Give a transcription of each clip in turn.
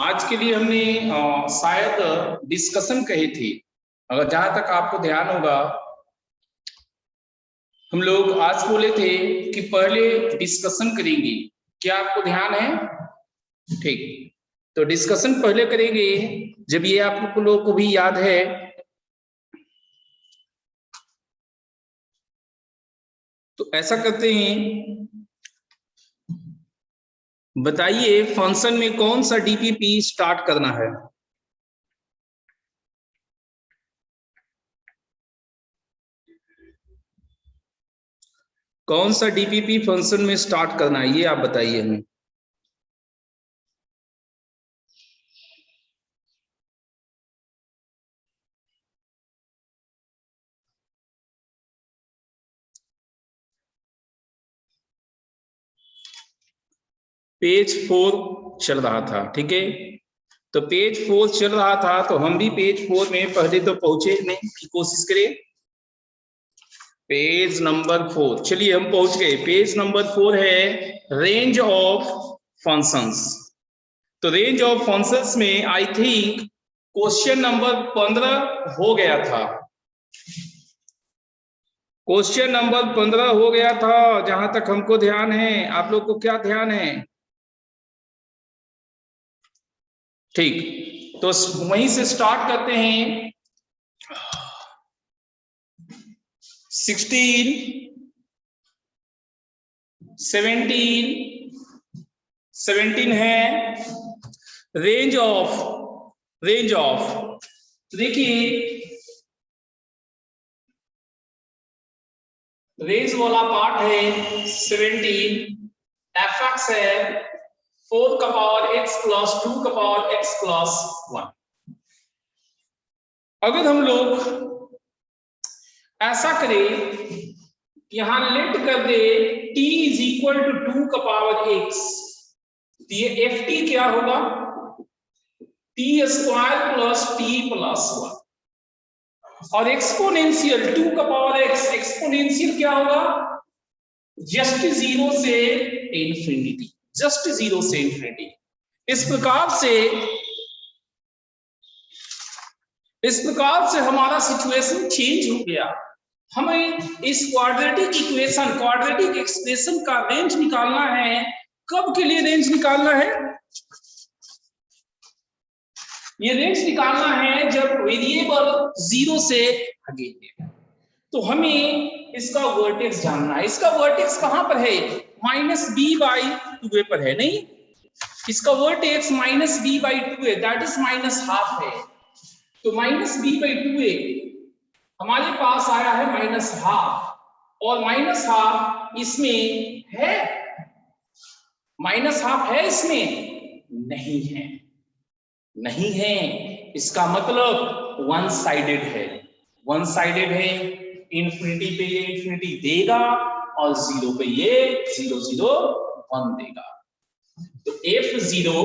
आज के लिए हमने शायद डिस्कशन कही थी। अगर जहां तक आपको ध्यान होगा, हम लोग आज बोले थे कि पहले डिस्कशन करेंगे। क्या आपको ध्यान है? ठीक, तो डिस्कशन पहले करेंगे जब ये आप लोगों को भी याद है। तो ऐसा करते हैं, बताइए फंक्शन में कौन सा डीपीपी स्टार्ट करना है। कौन सा डीपीपी फंक्शन में स्टार्ट करना है, ये आप बताइए हमें। पेज 4 चल रहा था, ठीक है। तो पेज 4 चल रहा था, तो हम भी पेज 4 में पहले तो पहुंचे की कोशिश करें। पेज नंबर 4, चलिए हम पहुंच गए। पेज नंबर 4 है रेंज ऑफ फंक्शंस। तो रेंज ऑफ फंक्शंस में आई थिंक क्वेश्चन नंबर 15 हो गया था। क्वेश्चन नंबर 15 हो गया था जहां तक हमको ध्यान है। आप लोग को क्या ध्यान है? ठीक, तो वहीं से स्टार्ट करते हैं। 16, 17 है रेंज ऑफ देखिए, रेंज वाला पार्ट है 17, fx है 4 का पावर x प्लस 2 का पावर x प्लस 1। अगर हम लोग ऐसा करें, यहां लेट कर दे t इज इक्वल टू 2 का पावर x, तो ये ft क्या होगा? t square plus t plus 1। और एक्सपोनेंशियल 2 का पावर x, एक्सपोनेंशियल क्या होगा? जस्ट 0 से इंफिनिटी, जस्ट 0 से इंफिनिटी। इस प्रकार से हमारा सिचुएशन चेंज हो गया। हमें इस क्वाड्रेटिक इक्वेशन, क्वाड्रेटिक एक्सप्रेशन का रेंज निकालना है। कब के लिए रेंज निकालना है? ये रेंज निकालना है जब वेरिएबल 0 से आगे है। तो हमें इसका वर्टेक्स जानना है। इसका वर्टेक्स कहां पर है? -b/2a पर है, नहीं? इसका वर्टेक्स -b/2 है, दैट इज -12 है। तो -b/2a हमारे पास आया है -12, और -12 इसमें है, -12 है इसमें नहीं है। इसका मतलब वन साइडेड है, इंफिनिटी पे ये इंफिनिटी देगा और 0 पे ये 0 0 1 देगा। तो f0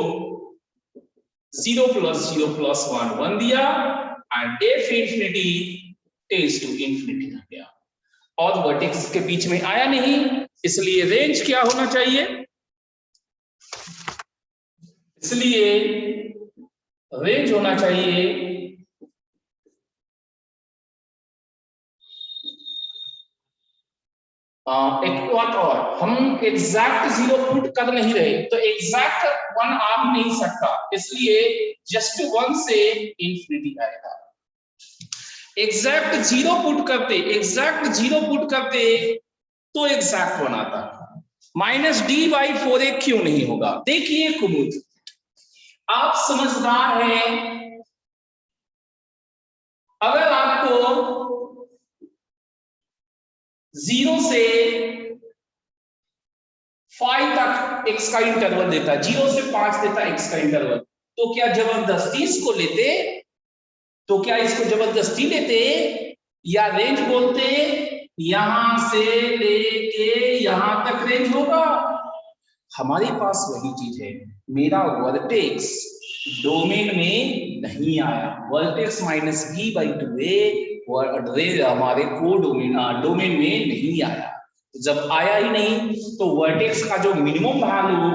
0 प्लस 0 प्लस 1 1 दिया, and f infinity tends to infinity आ गया, और वर्टेक्स के बीच में आया नहीं, इसलिए रेंज क्या होना चाहिए? इसलिए रेंज होना चाहिए एक बात और, हम एग्जैक्ट 0 पुट कर नहीं रहे, तो एग्जैक्ट 1 आ नहीं सकता, इसलिए जस्ट 1 से इंफिनिटी आएगा। एग्जैक्ट 0 पुट करते तो एग्जैक्ट 1 आता। -d/4a क्यों नहीं होगा? देखिए कुमुद, आप समझदार हैं। अगर आपको 0 से 5 तक x का इंटरवल देता है, 0 से 5 देता है x का इंटरवल, तो क्या जबरदस्ती इसको लेते? या रेंज बोलते यहां से लेके यहां तक रेंज होगा? हमारे पास वही चीज है, मेरा वर्टेक्स डोमेन में नहीं आया। वर्टेक्स -b/2a हमारे डोमेन में नहीं आया। जब आया ही नहीं, तो वर्टेक्स का जो मिनिमम वैल्यू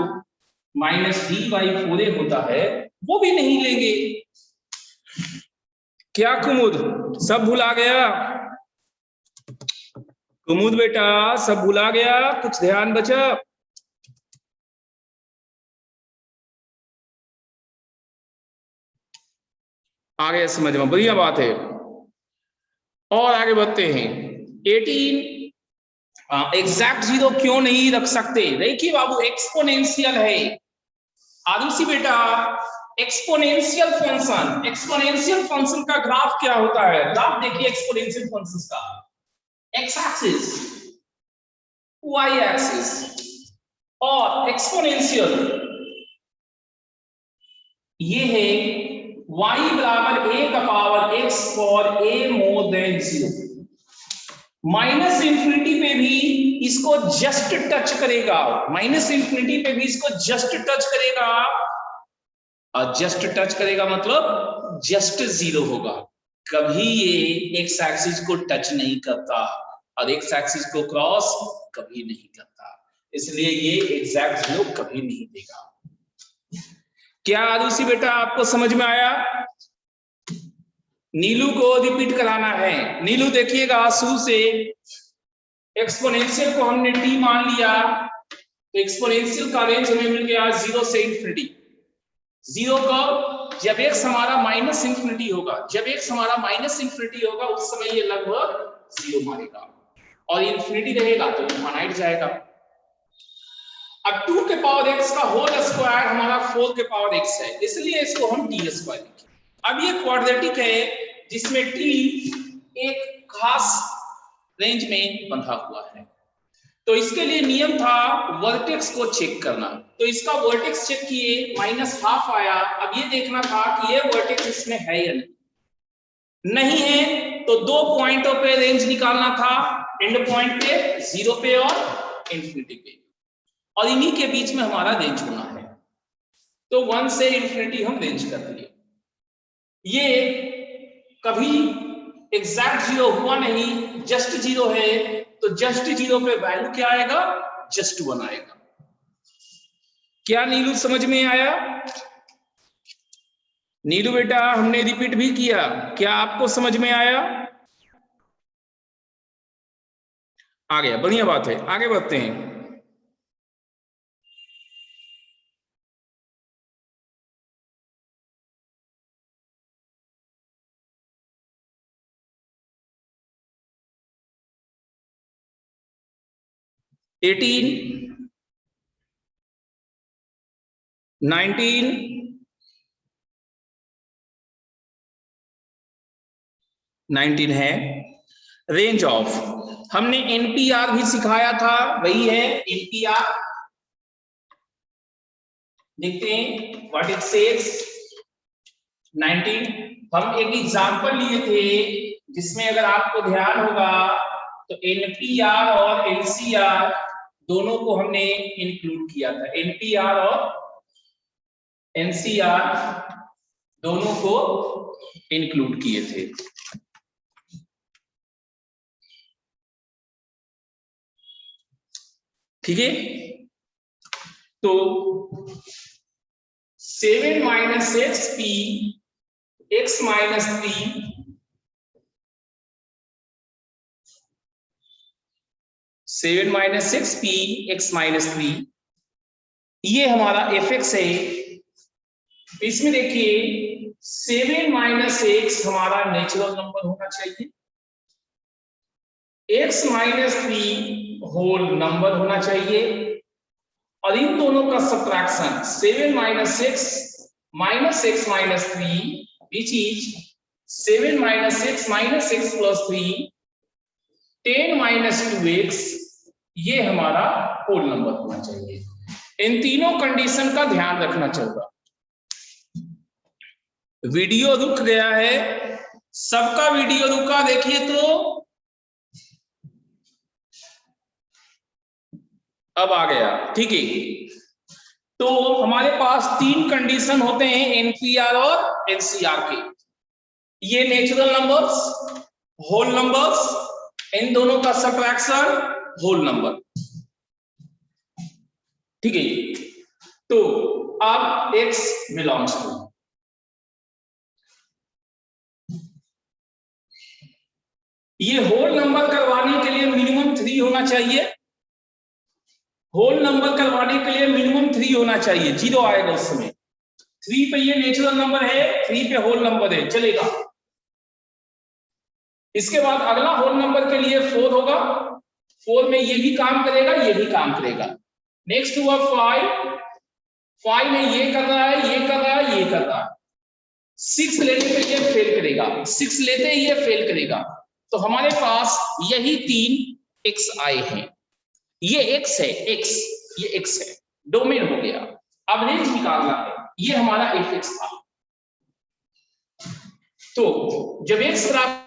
-d/4a होता है, वो भी नहीं लेंगे। क्या कुमुद सब भुला गया? कुमुद बेटा सब भुला गया, कुछ ध्यान बचा? आगे समझ में, बढ़िया बात है। और आगे बढ़ते हैं। 18 एग्जैक्ट जीरो क्यों नहीं रख सकते? देखिए बाबू एक्सपोनेंशियल है। आदर्शी बेटा एक्सपोनेंशियल फंक्शन का ग्राफ क्या होता है? ग्राफ देखिए एक्सपोनेंशियल फंक्शन का, एक्स एक्सिस, वाई एक्सिस, और एक्सपोनेंशियल ये है y बराबर a का power x for a more than 0। Minus infinity पे भी इसको जस्ट टच करेगा, माइनस इंफिनिटी पे भी इसको जस्ट टच करेगा, और जस्ट टच करेगा मतलब जस्ट 0 होगा। कभी ये एक्स एक्सिस को टच नहीं करता और एक्स एक्सिस को क्रॉस कभी नहीं करता, इसलिए ये एग्जैक्ट 0 कभी नहीं देगा। क्या आदर्शी बेटा आपको समझ में आया? नीलू को रिपीट कराना है। नीलू देखिएगा शुरू से एक्सपोनेंशियल को हमने t मान लिया, तो एक्सपोनेंशियल का रेंज हमें मिल गया 0 से इंफिनिटी। 0 कब? जब x हमारा माइनस इंफिनिटी होगा, जब x हमारा माइनस इंफिनिटी होगा उस समय ये लगभग 0 मारेगा, और इंफिनिटी रहेगा तो इनफाइनाइट जाएगा। अब 2 के पावर x का होल स्क्वायर हमारा 4 के पावर x है, इसलिए इसको हम t स्क्वायर लिखें। अब ये क्वाड्रेटिक है जिसमें t एक खास रेंज में बंधा हुआ है, तो इसके लिए नियम था वर्टेक्स को चेक करना। तो इसका वर्टेक्स चेक किए, -½ आया। अब ये देखना था कि ये वर्टेक्स इसमें है या नहीं है, तो 2 पॉइंटों पे रेंज निकालना था, एंड पॉइंट पे 0 पे और इंफिनिटी पे, और इन्हीं के बीच में हमारा रेंज होना है। तो 1 से इंफिनिटी हम रेंज कर दिए। ये कभी एग्जैक्ट 0 हुआ नहीं, जस्ट 0 है, तो जस्ट 0 पे वैल्यू क्या आएगा? जस्ट 1 आएगा। क्या नीलू समझ में आया? नीलू बेटा हमने रिपीट भी किया, क्या आपको समझ में आया? आ गया, बढ़िया बात है। आगे बढ़ते हैं। एटीन, 19, 19 है। रेंज ऑफ, हमने एनपीआर भी सिखाया था, वही है एनपीआर। देखते हैं व्हाट इट सेज। 19 हम एक एग्जांपल लिए थे जिसमें अगर आपको ध्यान होगा तो एनपीआर और एलसीआर दोनों को हमने इंक्लूड किया था। एनपीआर और एनसीआर दोनों को इंक्लूड किए थे। ठीक है, तो 7 - x p x - 3 7 - x p x - 3 ये हमारा fx है। इसमें देखिए 7 - x हमारा नेचुरल नंबर होना चाहिए, x - 3 होल नंबर होना चाहिए, और इन दोनों का subtraction 7 - x - x - 3 which is 7 - x - x + 3 10 - 2x, ये हमारा होल नंबर होना चाहिए। इन तीनों कंडीशन का ध्यान रखना चाहिए। वीडियो रुक गया है, सबका वीडियो रुका, देखिए तो अब आ गया। ठीक है, तो हमारे पास 3 कंडीशन होते हैं एनपीआर और एनसीआर के। ये नेचुरल नंबर्स, होल नंबर्स, इन दोनों का सब्ट्रैक्शन होल नंबर। ठीक है, तो अब x बिलोंग्स टू, ये होल नंबर करवाने के लिए मिनिमम 3 होना चाहिए, होल नंबर करवाने के लिए मिनिमम 3 होना चाहिए, 0 आएगा उसमें। 3 पे ये नेचुरल नंबर है, 3 पे होल नंबर है, चलेगा। इसके बाद अगला होल नंबर के लिए 4 होगा, 4 में ये भी काम करेगा, ये भी काम करेगा। नेक्स्ट हुआ 5, 5 में ये कर रहा है, ये कर रहा है, ये कर रहा है। 6 लेने पे ये फेल करेगा, 6 लेते ही ये फेल करेगा। तो हमारे पास यही 3 एक्स आए हैं। ये एक्स है, एक्स, ये एक्स है, डोमेन हो गया। अब रेंज निकालना है, ये हमारा एफ एक्स था। तो जब एक्स बराबर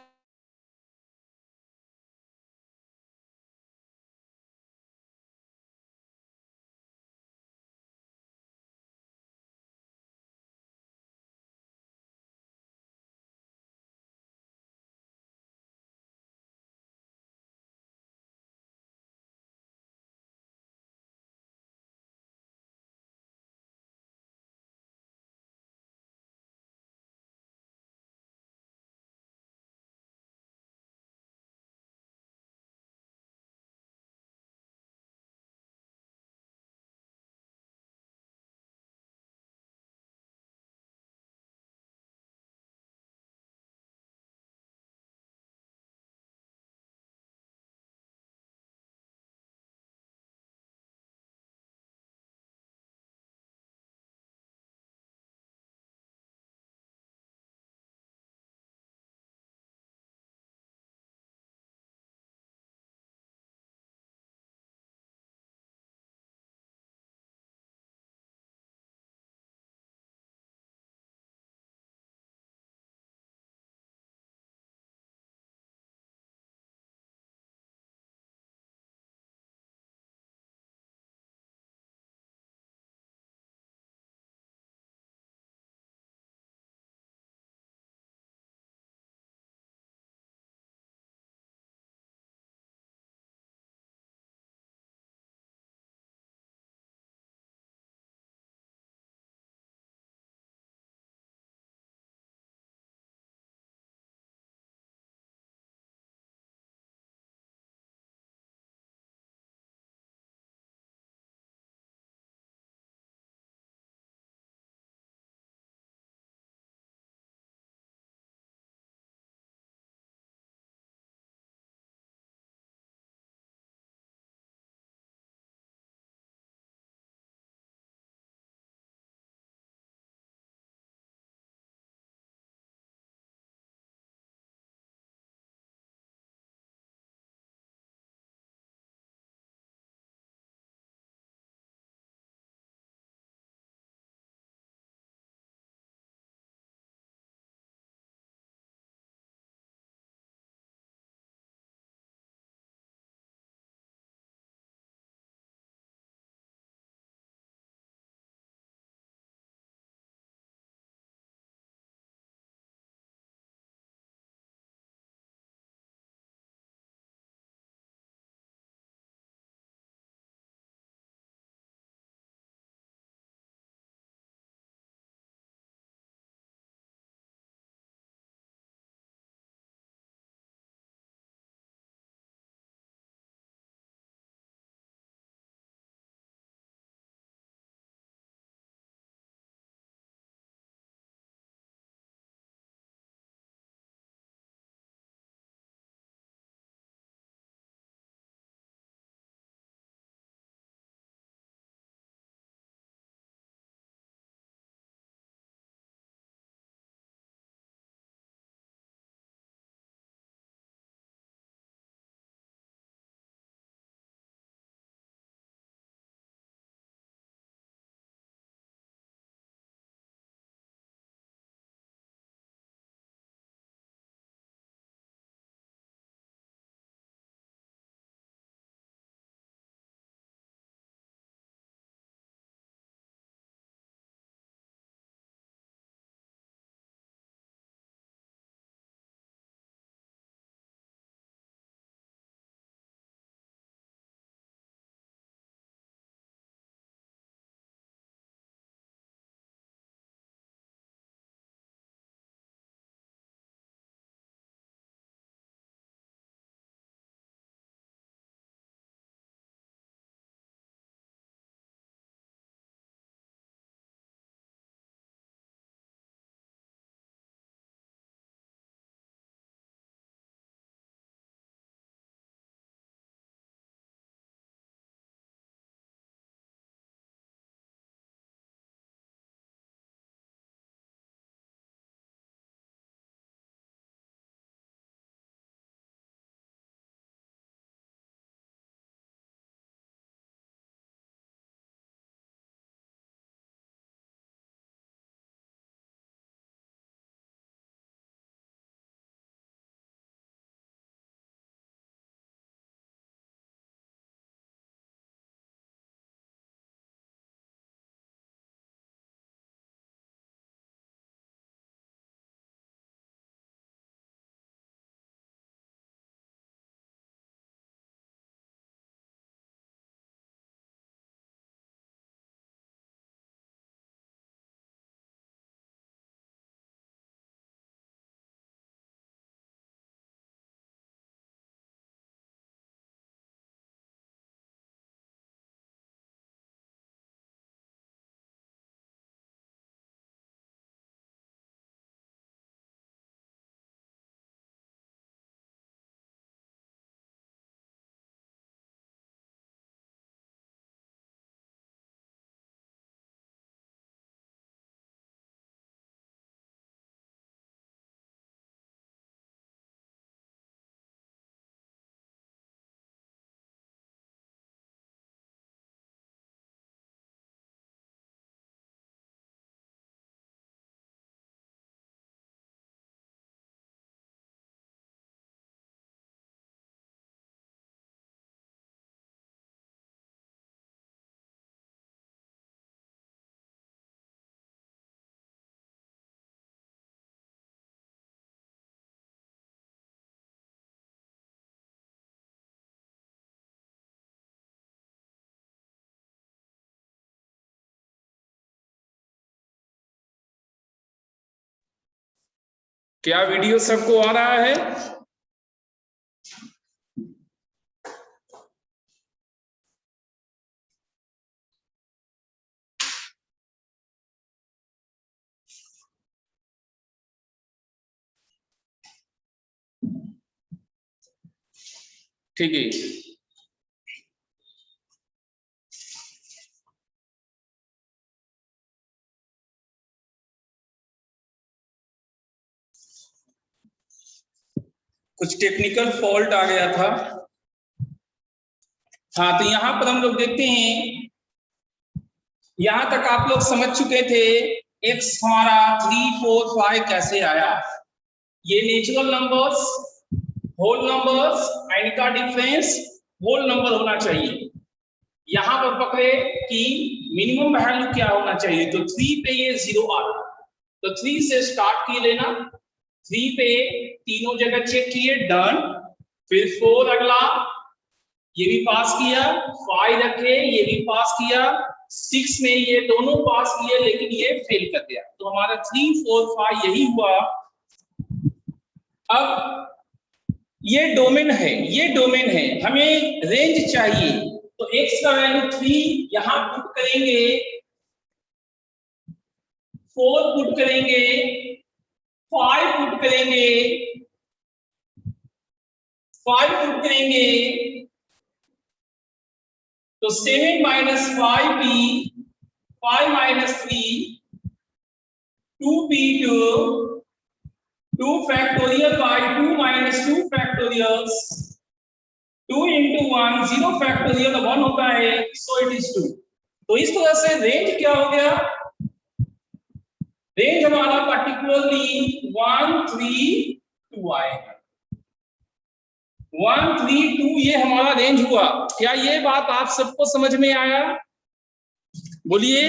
क्या वीडियो सबको आ रहा है? ठीक है, कुछ टेक्निकल फॉल्ट आ गया था। हाँ, तो यहां पर हम लोग देखते हैं, यहां तक आप लोग समझ चुके थे x हमारा 3, 4, 5 कैसे आया। ये नेचुरल नंबर्स, होल नंबर्स, इनका डिफरेंस होल नंबर होना चाहिए। यहां पर पकड़े कि मिनिमम वैल्यू क्या होना चाहिए, तो 3 पे ये 0 आ रहा, तो 3 से स्टार्ट किए लेना, 3 पे तीनों जगह चेक किए, डन। फिर 4 अगला, ये भी पास किया, 5 रखे, ये भी पास किया, 6 में ये दोनों पास किए लेकिन ये फेल कर गया, तो हमारा 3, 4, 5 यही हुआ। अब ये डोमेन है, ये डोमेन है, हमें रेंज चाहिए, तो x का वैल्यू 3 यहां पुट करेंगे, 4 पुट करेंगे, 5 पुट करेंगे, 5 पुट करेंगे, तो 7 minus 5p, 5 minus 3, 2p2, 2 factorial by 2 minus 2 factorial, 2 into 1, 0 factorial 1 होता है, so it is 2। तो इस तरह से रेंज क्या हो गया, रेंज हमारा पर्टिकुलरली 1, 3, 2 आएगा। 1, 3, 2 ये हमारा रेंज हुआ। क्या ये बात आप सबको समझ में आया? बोलिए।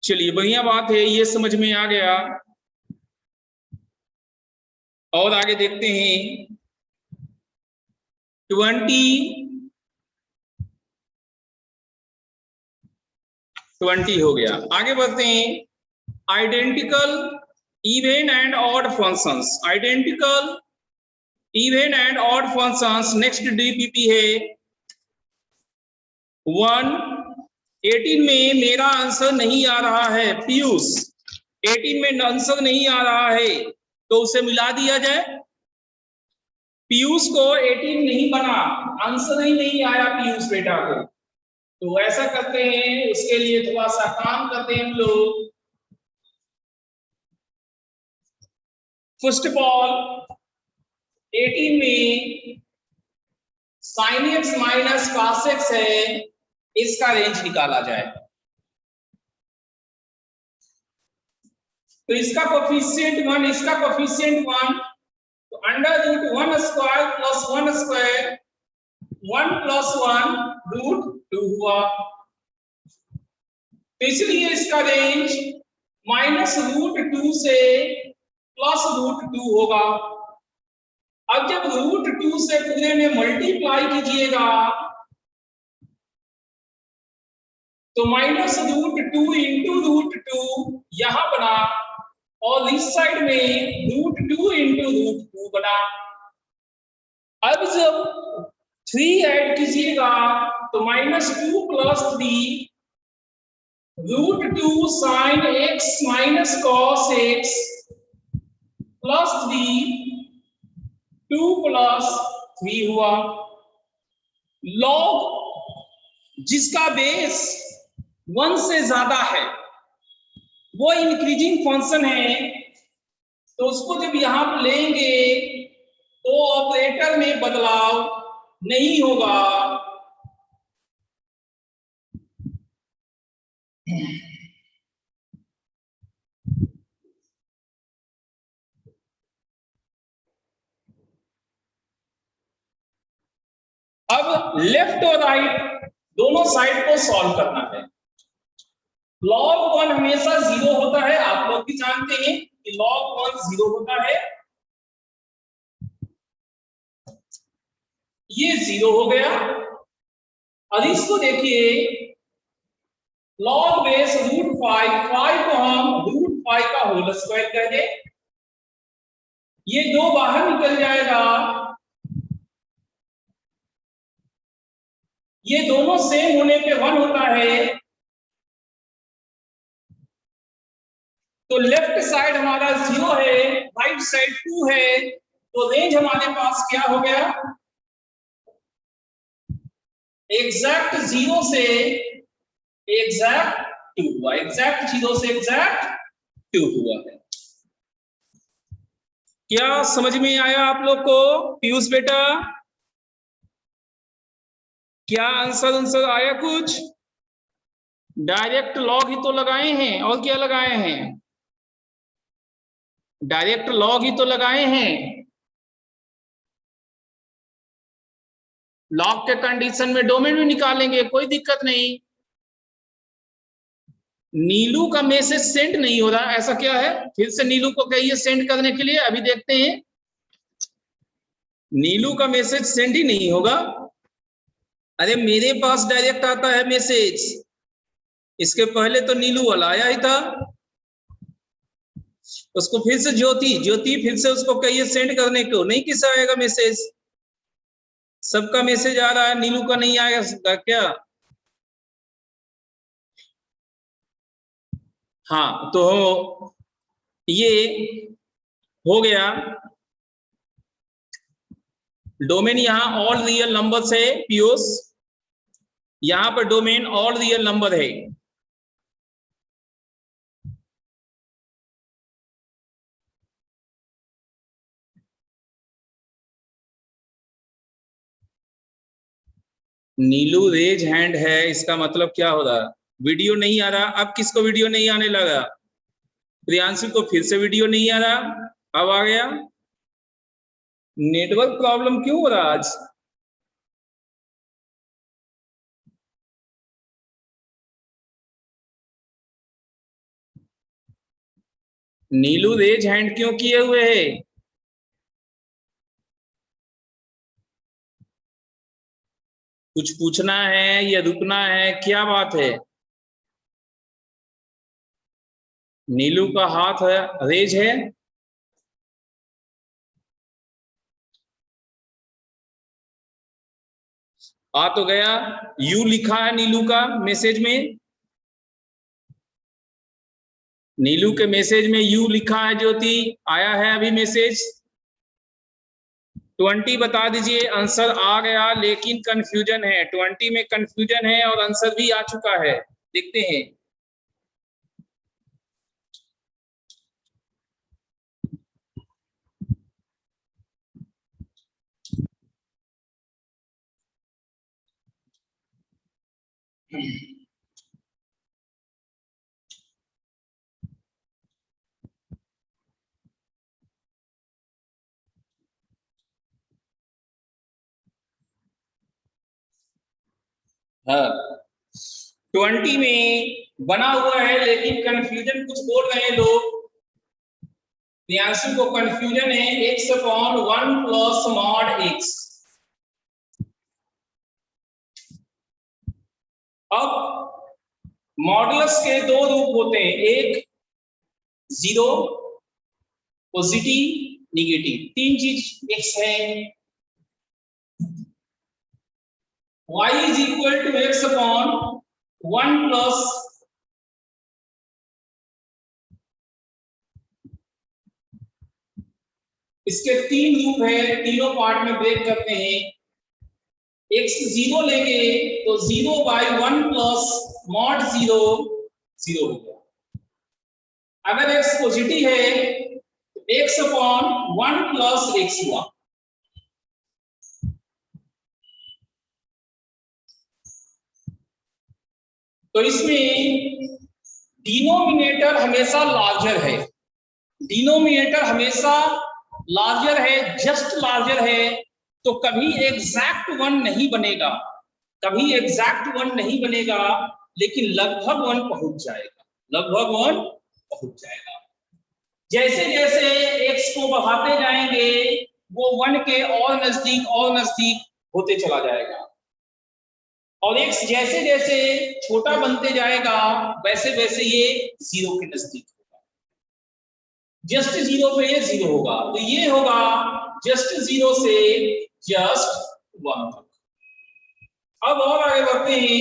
चलिए, बढ़िया बात है, ये समझ में आ गया। और आगे देखते हैं, 20 हो गया। आगे बढ़ते हैं, identical even and odd functions, identical even and odd functions. Next DPP है 18 में मेरा आंसर नहीं आ रहा है, पीयूष 18 में आंसर नहीं आ रहा है, तो उसे मिला दिया जाए। पीयूष को 18 नहीं बना, आंसर ही नहीं आया पीयूष बेटा को, तो ऐसा करते हैं, उसके लिए थोड़ा सा काम करते हैं हम लोग। फर्स्ट ऑफ ऑल 18 में sin x minus cos x है, इसका रेंज निकाला जाए। तो इसका कोफिशिएंट 1, इसका कोफिशिएंट 1, तो under root 1 square plus 1 square, 1 plus 1 root 2 हुआ, तो इसलिए इसका रेंज माइनस रूट 2 से प्लस रूट 2 होगा। अब जब रूट 2 से पूरे में मल्टीप्लाई कीजिएगा तो माइनस रूट 2 इंटू रूट 2 यहां बना, और इस साइड में रूट 2 इंटू रूट 2 बना। अब जब 3 ऐड कीजिएगा तो minus 2 plus 3 root 2 sine x minus cos x plus 3, 2 plus 3 हुआ। लॉग जिसका बेस 1 से ज्यादा है वो इंक्रीजिंग फंक्शन है, तो उसको जब यहां पर लेंगे तो ऑपरेटर में बदलाव नहीं होगा। अब लेफ्ट और राइट दोनों साइड को सॉल्व करना है। log 1 हमेशा 0 होता है, आप लोग भी जानते हैं कि log 1 0 होता है, ये 0 हो गया। और इसको देखिए, लॉग बेस रूट 5, 5 को हम रूट 5 का होल स्क्वायर कह दे, ये 2 बाहर निकल जाएगा, ये दोनों सेम होने पे 1 होता है, तो लेफ्ट साइड हमारा 0 है, राइट साइड 2 है, तो रेंज हमारे पास क्या हो गया, एग्जैक्ट 0 से एग्जैक्ट 2 हुआ, एग्जैक्ट 0 से एग्जैक्ट 2 हुआ है। क्या समझ में आया आप लोग को पीयूष बेटा? क्या आंसर आया कुछ? डायरेक्ट लॉग ही तो लगाए हैं, और क्या लगाए हैं? डायरेक्ट लॉग ही तो लगाए हैं। लॉग के कंडीशन में डोमेन भी निकालेंगे, कोई दिक्कत नहीं। नीलू का मैसेज सेंड नहीं हो रहा, ऐसा क्या है? फिर से नीलू को कहिए सेंड करने के लिए, अभी देखते हैं। नीलू का मैसेज सेंड ही नहीं होगा। अरे मेरे पास डायरेक्ट आता है मैसेज, इसके पहले तो नीलू वाला आया ही था। उसको फिर से ज्योति फिर से उसको कहिए सेंड करने को, नहीं किसा आएगा मैसेज? सबका मैसेज आ रहा है, नीलू का नहीं आएगा क्या? हाँ तो ये हो गया। डोमेन यहां ऑल रियल नंबर्स है पीयूष, यहां पर डोमेन ऑल रियल नंबर है। नीलू रेज हैंड है, इसका मतलब क्या हो रहा? वीडियो नहीं आ रहा। अब किसको वीडियो नहीं आने लगा? प्रियांशु को फिर से वीडियो नहीं आ रहा, अब आ गया। नेटवर्क प्रॉब्लम क्यों हो रहा आज? नीलू रेज हैंड क्यों किए हुए है? कुछ पूछना है या रुकना है, क्या बात है? नीलू का हाथ है, रेज है। आ तो गया, यू लिखा है नीलू का मैसेज में, नीलू के मैसेज में यू लिखा है। ज्योति आया है अभी मैसेज। 20 बता दीजिए, आंसर आ गया, लेकिन कंफ्यूजन है, 20 में कंफ्यूजन है और आंसर भी आ चुका है, देखते हैं। हाँ 20 में बना हुआ है, लेकिन कंफ्यूजन कुछ बोल रहे हैं लोग। प्रियांशु को कंफ्यूजन है x upon 1 plus mod x। अब मॉडुलस के 2 रूप होते हैं, एक जीरो, पॉजिटिव, निगेटिव, 3 चीज x है। y is equal to x upon 1 plus इसके 3 रूप है, तीनों पार्ट में ब्रेक करते हैं। x 0 लेंगे तो 0 बाई 1 प्लस मॉड 0 0 हो गया। अगर x पॉजिटिव है तो x अपॉन 1 प्लस x हुआ। तो इसमें डिनोमिनेटर हमेशा लार्जर है, डिनोमिनेटर हमेशा लार्जर है, जस्ट लार्जर है, तो कभी एग्जैक्ट 1 नहीं बनेगा, कभी एग्जैक्ट 1 नहीं बनेगा, लेकिन लगभग 1 पहुंच जाएगा, लगभग 1 पहुंच जाएगा। जैसे जैसे x को बढ़ाते जाएंगे वो 1 के और नजदीक होते चला जाएगा। और x जैसे जैसे छोटा बनते जाएगा वैसे वैसे ये 0 के नजदीक होगा। जस्ट 0 पे ये 0 होगा, तो ये होगा जस्ट 0 से जस्ट 1 तक। अब और आगे बढ़ते हैं।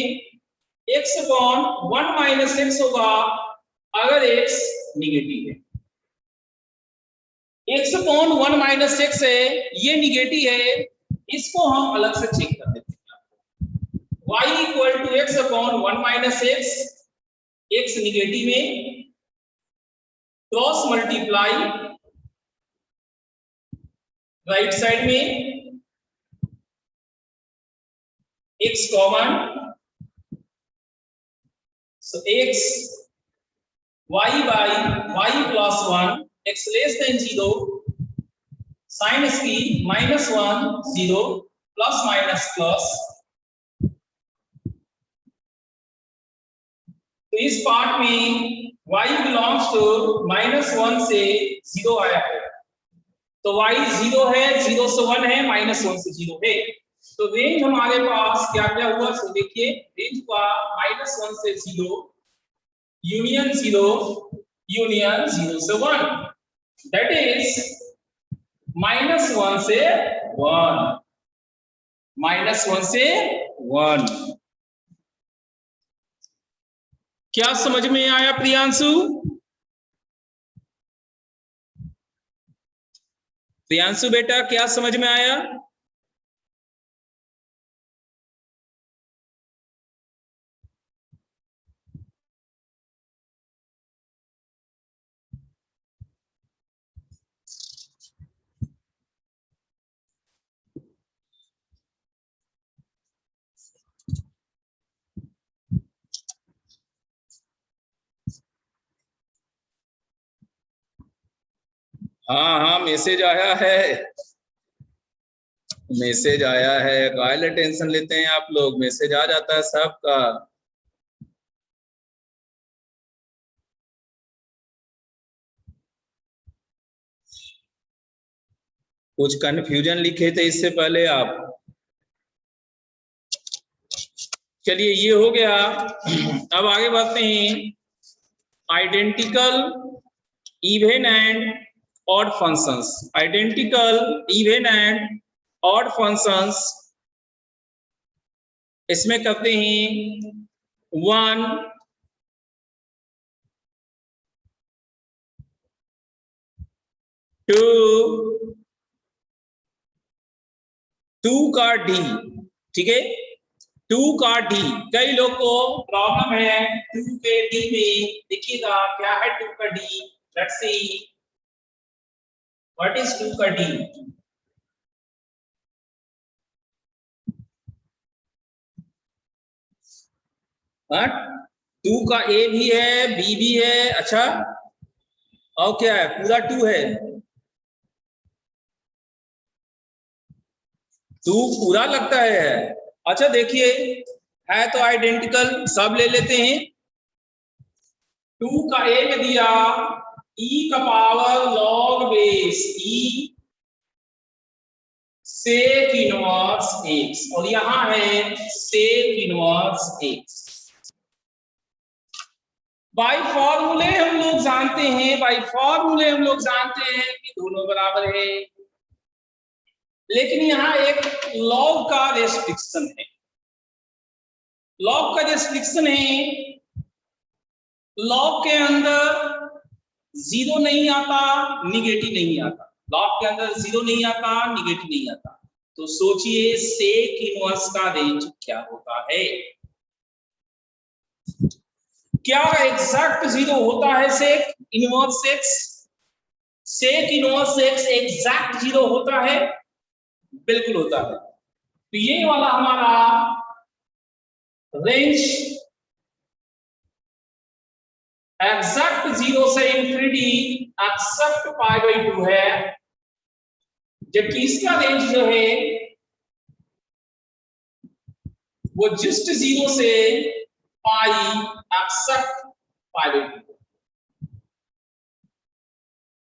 x अपॉन 1 माइनस x होगा अगर x निगेटिव है। x अपॉन 1 माइनस x है, ये निगेटिव है, इसको हम अलग से चेक कर देते हैं। y equal to x upon 1 minus x, x negative में, क्रॉस मल्टीप्लाई राइट साइड में, x common, so x y by y plus 1, x less than 0, sign इसकी -1 0 प्लस माइनस प्लस। तो इस पार्ट में y बिलोंग्स टू -1 से 0 आया है, तो y 0 है, 0 से 1 है, -1 से 0 है। तो रेंज हमारे पास क्या क्या हुआ, सो देखिए रेंज हुआ -1 से 0 यूनियन 0 यूनियन 0 से 1, दैट इज -1 से 1, -1 से 1। क्या समझ में आया प्रियांशु? प्रियांशु बेटा क्या समझ में आया? हाँ हाँ मैसेज आया है, मैसेज आया है, काहे टेंशन लेते हैं आप लोग, मैसेज आ जाता है सबका। कुछ कंफ्यूजन लिखे थे इससे पहले आप। चलिए ये हो गया। अब आगे बढ़ते हैं। Identical even and odd functions, identical even and odd functions, इसमें करते हैं 1 2 का d, ठीक है, 2 का d। कई लोग को प्रॉब्लम है 2 के d में, देखिएगा क्या है 2 का d, let's see what is 2 का d। बट 2 का a भी है, b भी है, अच्छा और क्या है, पूरा 2 है, 2 पूरा लगता है। अच्छा देखिए है तो आइडेंटिकल, सब ले लेते हैं। 2 का a में दिया e का power log base e sec inverse x, और यहां है सेक इनवर्स x। बाय फॉर्मूले हम लोग जानते हैं, बाय फॉर्मूले हम लोग जानते हैं कि दोनों बराबर है, लेकिन यहां एक लॉग का रेस्ट्रिक्शन है। लॉग का रेस्ट्रिक्शन है, लॉग के अंदर 0 नहीं आता, निगेटिव नहीं आता, लॉग के अंदर 0 नहीं आता, निगेटिव नहीं आता। तो सोचिए सेक इनवर्स का रेंज क्या होता है? क्या एग्जैक्ट 0 होता है sec inverse x? Sec inverse x exact 0 होता है? बिल्कुल होता है। तो ये वाला हमारा रेंज एग्जैक्ट 0 से इंफिनिटी एक्सेप्ट π/2 है, जबकि इसका रेंज जो है वो जस्ट 0 से पाई एक्सेप्ट π/2।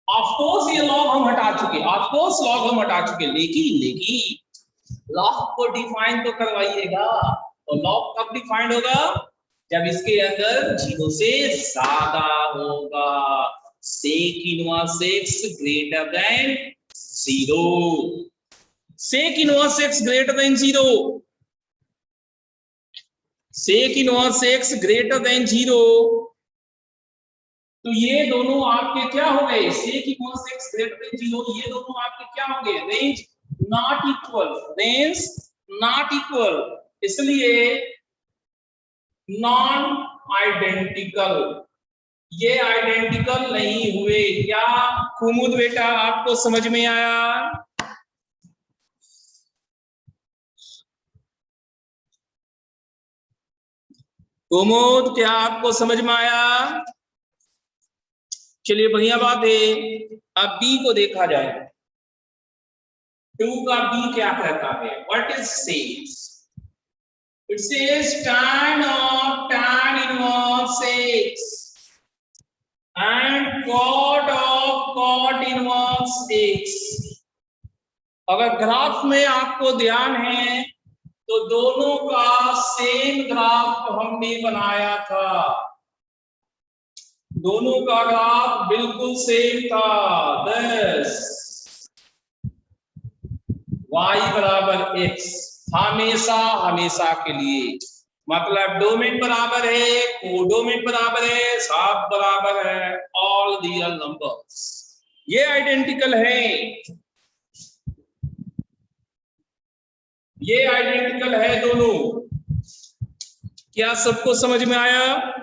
ऑफ कोर्स ये लॉग हम हटा चुके, ऑफ कोर्स लॉग हम हटा चुके, लेकिन लॉग को डिफाइन तो करवाइएगा, तो लॉग कब डिफाइंड होगा, जब इसके अंदर 0 से ज्यादा होगा, sec inverse x greater then 0, sec inverse x greater then 0, sec inverse x greater then 0, तो ये दोनों आपके क्या हो गए, sec inverse x greater then 0, ये दोनों आपके क्या हो गए, range not equal, range not equal, इसलिए नॉन आइडेंटिकल, ये आइडेंटिकल नहीं हुए। क्या कुमुद बेटा आपको समझ में आया? कुमुद क्या आपको समझ में आया? चलिए बढ़िया बात है। अब बी को देखा जाए, 2 का बी क्या कहता है, what is says, it says tan of tan inverse x and cot of cot inverse x। अगर ग्राफ में आपको ध्यान है तो दोनों का सेम ग्राफ हमने बनाया था, दोनों का ग्राफ बिल्कुल सेम था, 10 y बराबर x, हमेशा हमेशा के लिए, मतलब डोमेन बराबर है, कोडोमेन बराबर है, सब बराबर है, ऑल रियल नंबर्स, ये आइडेंटिकल है, ये आइडेंटिकल है दोनों। क्या सबको समझ में आया?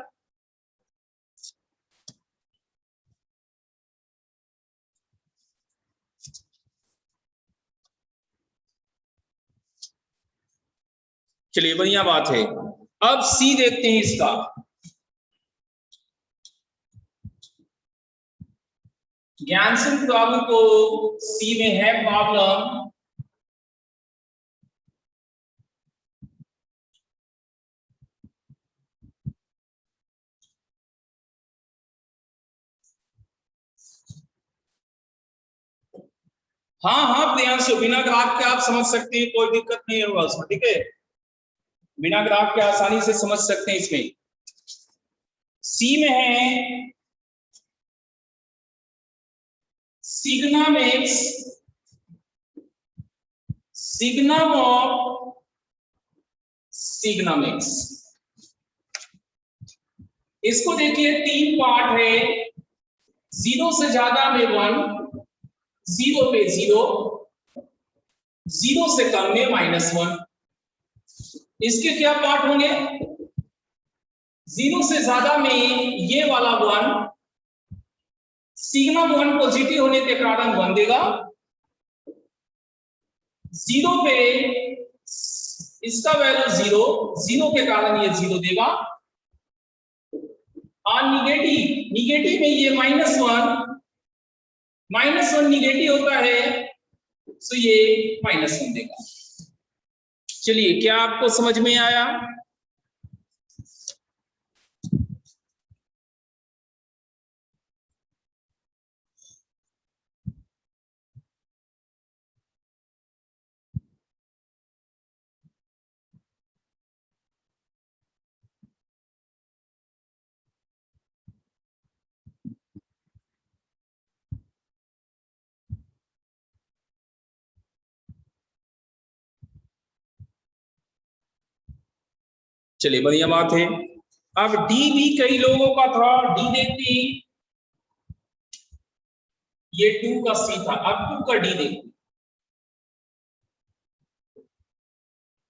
चलिए बढ़िया बात है। अब सी देखते हैं इसका, ज्ञान सिंह बाबू को सी में है प्रॉब्लम, हाँ हाँ प्रियांशु, बिना ग्राफ के आप समझ सकते हैं, कोई दिक्कत नहीं होगा उसमें, ठीक है, बिना ग्राफ के आसानी से समझ सकते हैं। इसमें सी में है सिग्नामेक्स, सिग्नम ऑफ सिग्नामेक्स, इसको देखिए 3 पार्ट है, 0 से ज्यादा में 1, 0 पे 0, 0 से कम में -1। इसके क्या पार्ट होंगे, 0 से ज्यादा में ये वाला 1, सिग्नम 1 पॉजिटिव होने के कारण 1 देगा, 0 पे इसका वैल्यू 0, 0 के कारण ये 0 देगा, और निगेटिव, निगेटिव में ये -1, -1 निगेटिव होता है, तो ये -1 देगा। चलिए क्या आपको समझ में आया? चलिए बढ़िया बात है। अब डी भी कई लोगों का था, डी देखते हैं, ये 2 का सी था, अब 2 का डी देखते,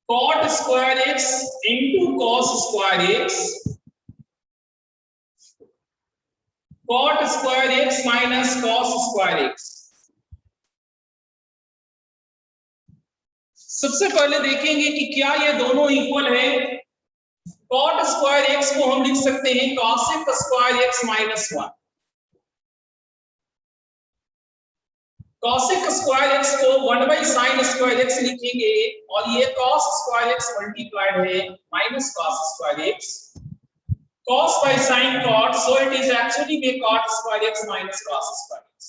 cot square x into cos square x, cot square x minus cos square x। सबसे पहले देखेंगे कि क्या ये दोनों इक्वल है। cot स्क्वायर x को हम लिख सकते हैं cosec square x minus 1, cosec square x को 1 बाई साइन स्क्वायर x लिखेंगे, और ये cos स्क्वायर x मल्टीप्लाइड है minus cos square x, cos by sin cot, so it is actually be cot square x minus cos square x।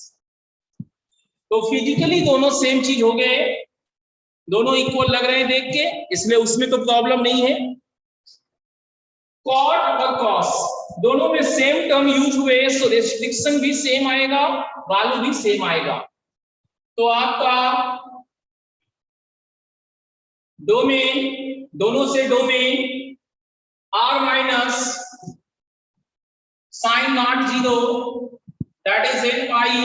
तो physically दोनों same चीज हो गए, दोनों इक्वल लग रहे हैं देख के, इसलिए उसमें तो प्रॉब्लम नहीं है। कॉट और कॉस दोनों में सेम टर्म यूज हुए, सो रेस्ट्रिक्शन भी सेम आएगा, वैल्यू भी सेम आएगा। तो आपका डोमेन, दोनों से domain r minus sine not 0 that is n pi,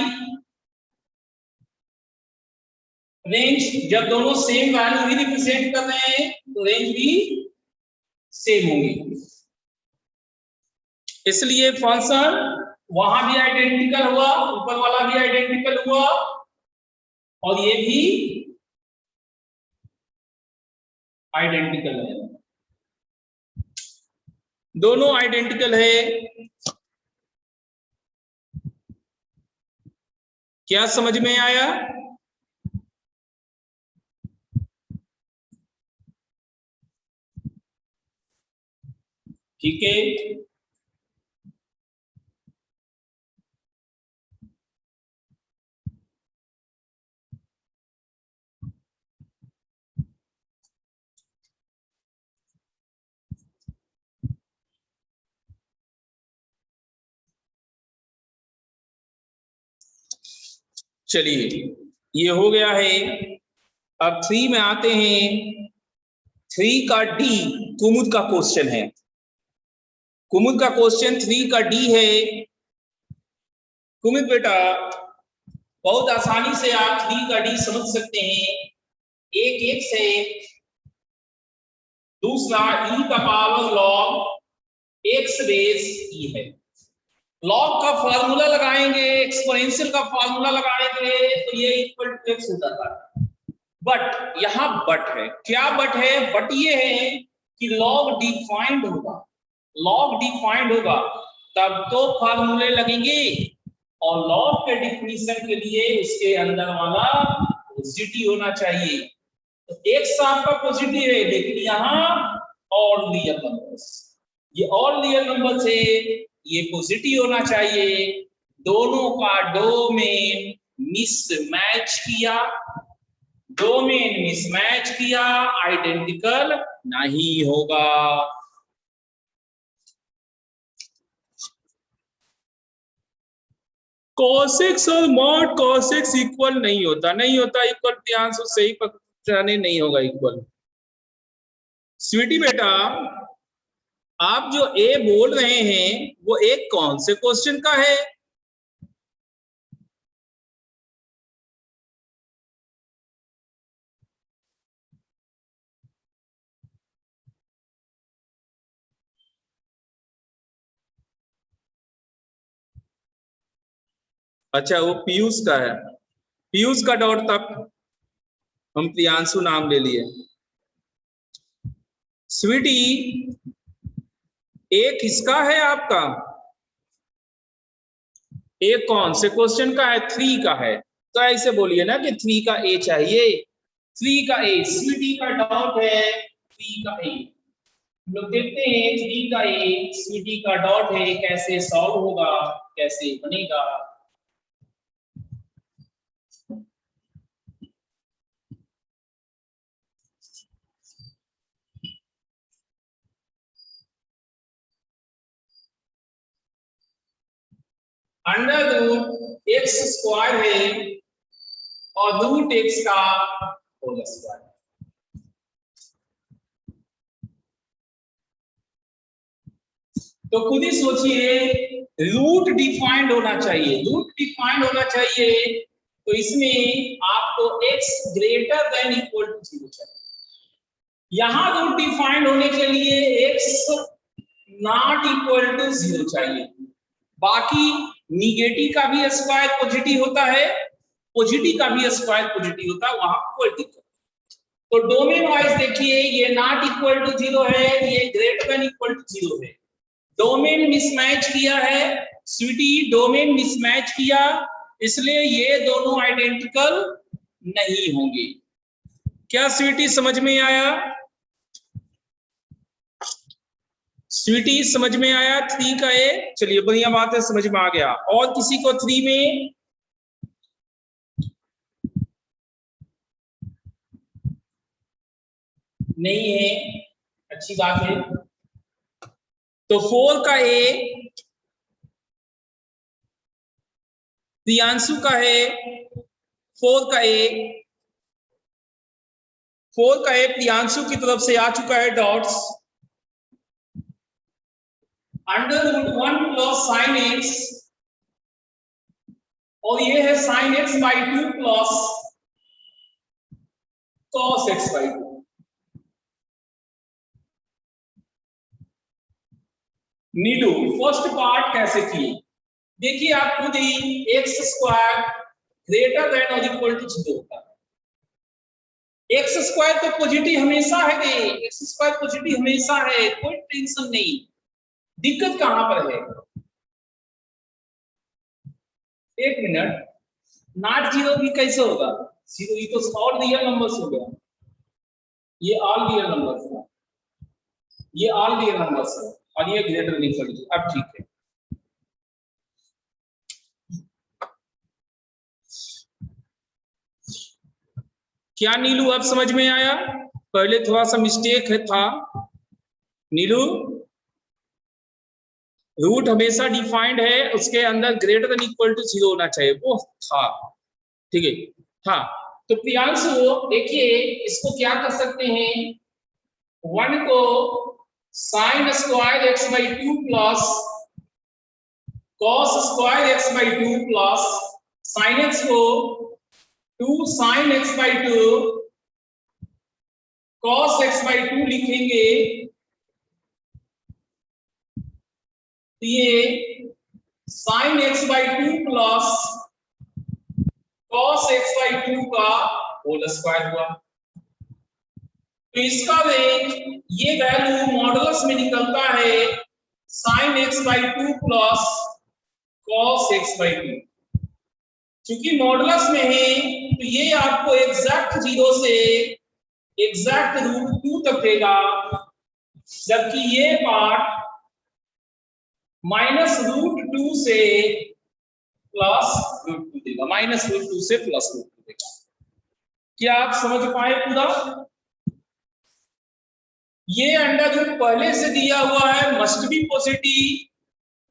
range जब दोनों सेम वैल्यू ही रिप्रेजेंट कर रहे हैं तो रेंज भी सेम होंगी, इसलिए फंक्शन वहां भी आइडेंटिकल हुआ, ऊपर वाला भी आइडेंटिकल हुआ और ये भी आइडेंटिकल है, दोनों आइडेंटिकल है। क्या समझ में आया? ठीक है, चलिए ये हो गया है। अब 3 में आते हैं। 3 का डी कुमुद का क्वेश्चन है, कुमुद का क्वेश्चन 3 का डी है। कुमुद बेटा बहुत आसानी से आप 3 का डी समझ सकते हैं। एक एक्स है, दूसरा e का power log x base e है। लॉग का फॉर्मूला लगाएंगे, एक्सपोनेंशियल का फॉर्मूला लगाएंगे तो ये इक्वल टू x हो जाता है। बट यहां बट है, क्या बट है? बट ये है कि लॉग डिफाइंड होगा, लॉग डिफाइंड होगा तब तो फॉर्मूले लगेंगे, और लॉग के डिफिनीशन के लिए उसके अंदर वाला पॉजिटिव होना चाहिए। तो x आपका पॉजिटिव है, लेकिन यहाँ ऑल रियल नंबर्स, ये ऑल रियल नंबर है, ये पॉजिटिव होना चाहिए। दोनों का डोमेन मिसमैच किया, डोमेन मिसमैच किया, आइडेंटिकल नहीं होगा। cos x और mod cos x इक्वल नहीं होता, नहीं होता इक्वल, ध्यान से सही पकड़ने नहीं होगा इक्वल। स्वीटी बेटा आप जो ए बोल रहे हैं वो एक कौन से क्वेश्चन का है? अच्छा वो पीयूष का है, पीयूष का डॉट तक हम प्रियांशु नाम ले लिए। स्वीटी एक किसका है आपका? एक कौन से क्वेश्चन का है? 3 का है, तो ऐसे बोलिए ना कि 3 का ए चाहिए, 3 का ए, स्वीटी का डॉट है 3 का ए। हम लोग देखते हैं 3 का ए स्वीटी का डॉट है, कैसे सॉल्व होगा, कैसे बनेगा। अंडर रूट एक्स स्क्वायर है और रूट एक्स का होल स्क्वायर। तो खुद ही सोचिए, रूट डिफाइंड होना चाहिए, रूट डिफाइंड होना चाहिए, तो इसमें आपको x greater than equal to 0 चाहिए। यहां रूट डिफाइंड होने के लिए x नॉट इक्वल टू 0 चाहिए। बाकी निगेटिव का भी स्क्वायर पॉजिटिव होता है, पॉजिटिव का भी स्क्वायर पॉजिटिव होता है, वहां कोई दिक्कत। तो डोमेन वाइज देखिए, ये नॉट इक्वल टू 0 है, ये ग्रेटर देन इक्वल टू 0 है। डोमेन मिसमैच किया है स्वीटी, डोमेन मिसमैच किया, इसलिए ये दोनों आइडेंटिकल नहीं होंगे। क्या स्वीटी समझ में आया? स्वीटी समझ में आया 3 का ए? चलिए बढ़िया बात है, समझ में आ गया। और किसी को 3 में नहीं है, अच्छी बात है। तो 4 का ए, प्रियांशु का है 4 का ए, 4 का ए प्रियांशु की तरफ से आ चुका है डॉट्स, √1 प्लस साइन एक्स, और ये है sine x by 2 plus cos x by 2। Neelu first part कैसे किए? देखिए आप खुद ही एक्स स्क्वायर ग्रेटर देन और इक्वल टू 0 होता है। एक्स स्क्वायर तो पॉजिटिव हमेशा है, एक्स स्क्वायर पॉजिटिव हमेशा है, कोई टेंशन नहीं। दिक्कत कहां पर है? एक मिनट, नॉट 0 भी कैसे होगा? 0 ये तो ऑल रियल नंबर्स हो गया, ये ऑल रियल नंबर्स है, ये ऑल रियल नंबर्स है, और ये ग्रेटर नहीं करेगी। अब ठीक है, क्या नीलू अब समझ में आया? पहले थोड़ा सा मिस्टेक है था नीलू। रूट हमेशा डिफाइंड है, उसके अंदर ग्रेटर देन इक्वल टू 0 होना चाहिए, वो था, ठीक है। हाँ, तो प्रियांशु देखिए इसको क्या कर सकते हैं, 1 को sine square x by 2 plus cos square x by 2 plus sine x को 2 sine x by 2 cos x by 2 लिखेंगे। तो ये sine x by 2 plus cos x by 2 का होल स्क्वायर हुआ। तो इसका रेंज ये वैल्यू मॉडुलस में निकलता है sine x by 2 plus cos x by 2। चूंकि मॉडुलस में है तो ये आपको एग्जैक्ट 0 से एग्जैक्ट √2 तक देगा, जबकि ये पार्ट -√2 से +√2 देगा, -√2 से +√2 देगा। क्या आप समझ पाए पूरा? ये अंडर रूट पहले से दिया हुआ है, must be positive,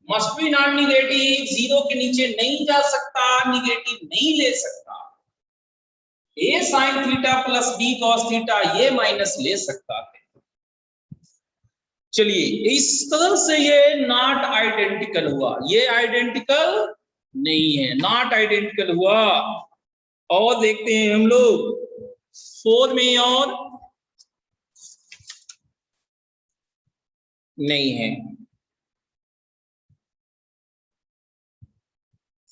must be non negative, 0 के नीचे नहीं जा सकता, निगेटिव नहीं ले सकता। A sine theta plus b cos theta ये माइनस ले सकता है। चलिए इस तरह से ये नॉट आइडेंटिकल हुआ, ये आइडेंटिकल नहीं है, नॉट आइडेंटिकल हुआ। और देखते हैं हम लोग 4 में, और नहीं है,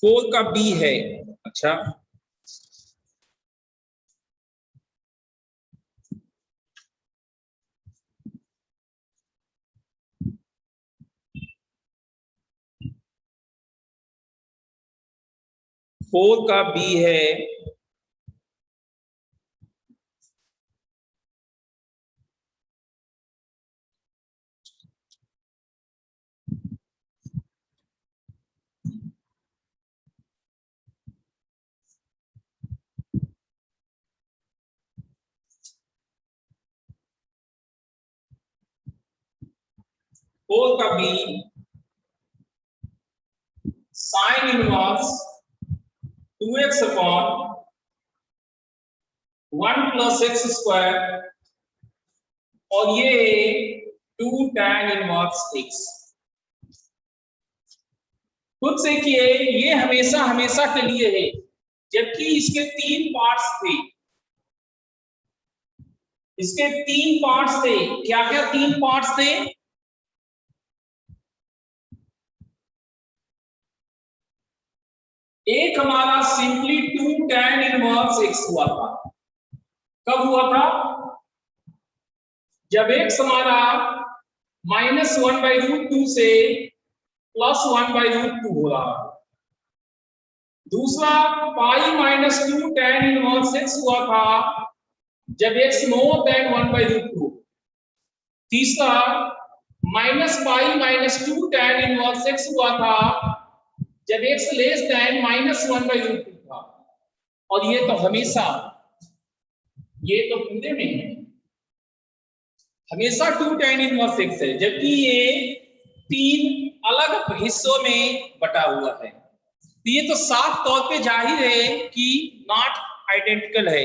4 का बी है। अच्छा, फोर का बी है, फोर का B sine inverse 2x upon 1 plus x square, और ये 2 tan इनवर्स x। खुद से किए, ये हमेशा हमेशा के लिए है, जबकि इसके 3 पार्ट्स थे, इसके 3 पार्ट्स थे। क्या क्या 3 पार्ट्स थे? एक हमारा सिंपली 2 tan इनवर्स x हुआ था। कब हुआ था? जब x हमारा -1/√2 से +1/√2 हो रहा है। दूसरा π-2 tan इनवर्स x हुआ था जब x मोर देन 1/√2। तीसरा -π-2 tan इनवर्स x हुआ था जब x लेस देन -1/√2 था। और ये तो हमेशा, ये तो पूरे में है, हमेशा 2 tan इनवर्स x है, जबकि ये तीन अलग हिस्सों में बटा हुआ है। तो ये तो साफ तौर पे जाहिर है कि नॉट आइडेंटिकल है।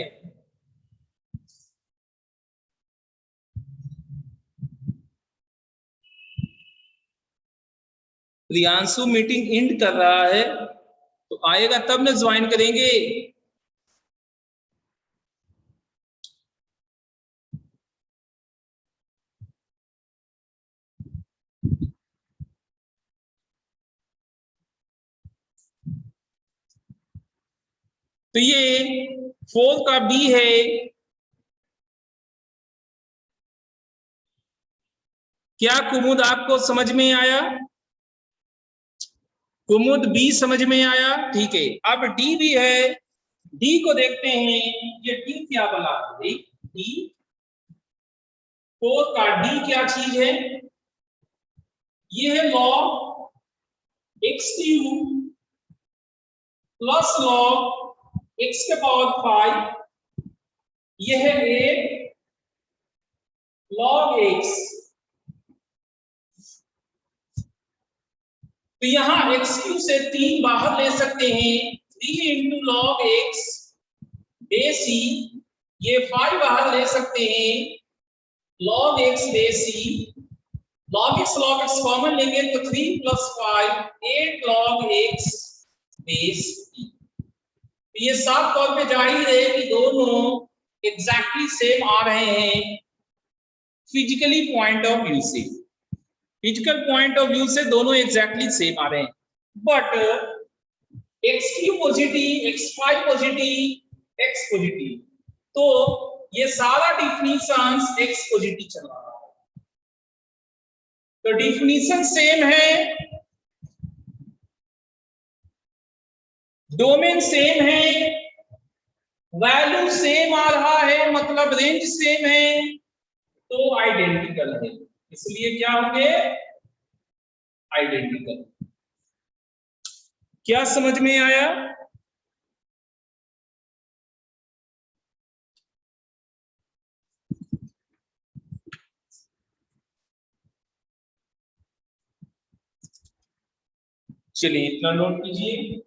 प्रियांशु मीटिंग एंड कर रहा है, तो आएगा तब ना ज्वाइन करेंगे। तो ये 4 का बी है। क्या कुमुद आपको समझ में आया? कुमुद बी समझ में आया? ठीक है, अब डी भी है। डी को देखते हैं, ये डी क्या बना है? डी 4 का डी क्या चीज है? ये है log x cube plus log x के पावर 5, यह है a log x। तो यहां x क्यूब से 3 बाहर ले सकते हैं, 3 into log x base c, ये 5 बाहर ले सकते हैं, log x base c, log x common लेंगे तो 3 plus 5 8 log x base c। तो ये साफ तौर पे जाहिर है कि दोनों एग्जैक्टली सेम आ रहे हैं फिजिकली पॉइंट ऑफ व्यू से। फिजिकल पॉइंट ऑफ व्यू से दोनों एग्जैक्टली सेम आ रहे हैं, but x3 positive, x5 positive, x positive, तो ये सारा डिफिनीशंस x पॉजिटिव चल रहा है। तो डिफिनीशन सेम है, डोमेन सेम है, वैल्यू सेम आ रहा है, मतलब रेंज सेम है, तो आइडेंटिकल है। इसलिए क्या होंगे? आइडेंटिकल। क्या समझ में आया? चलिए इतना नोट कीजिए।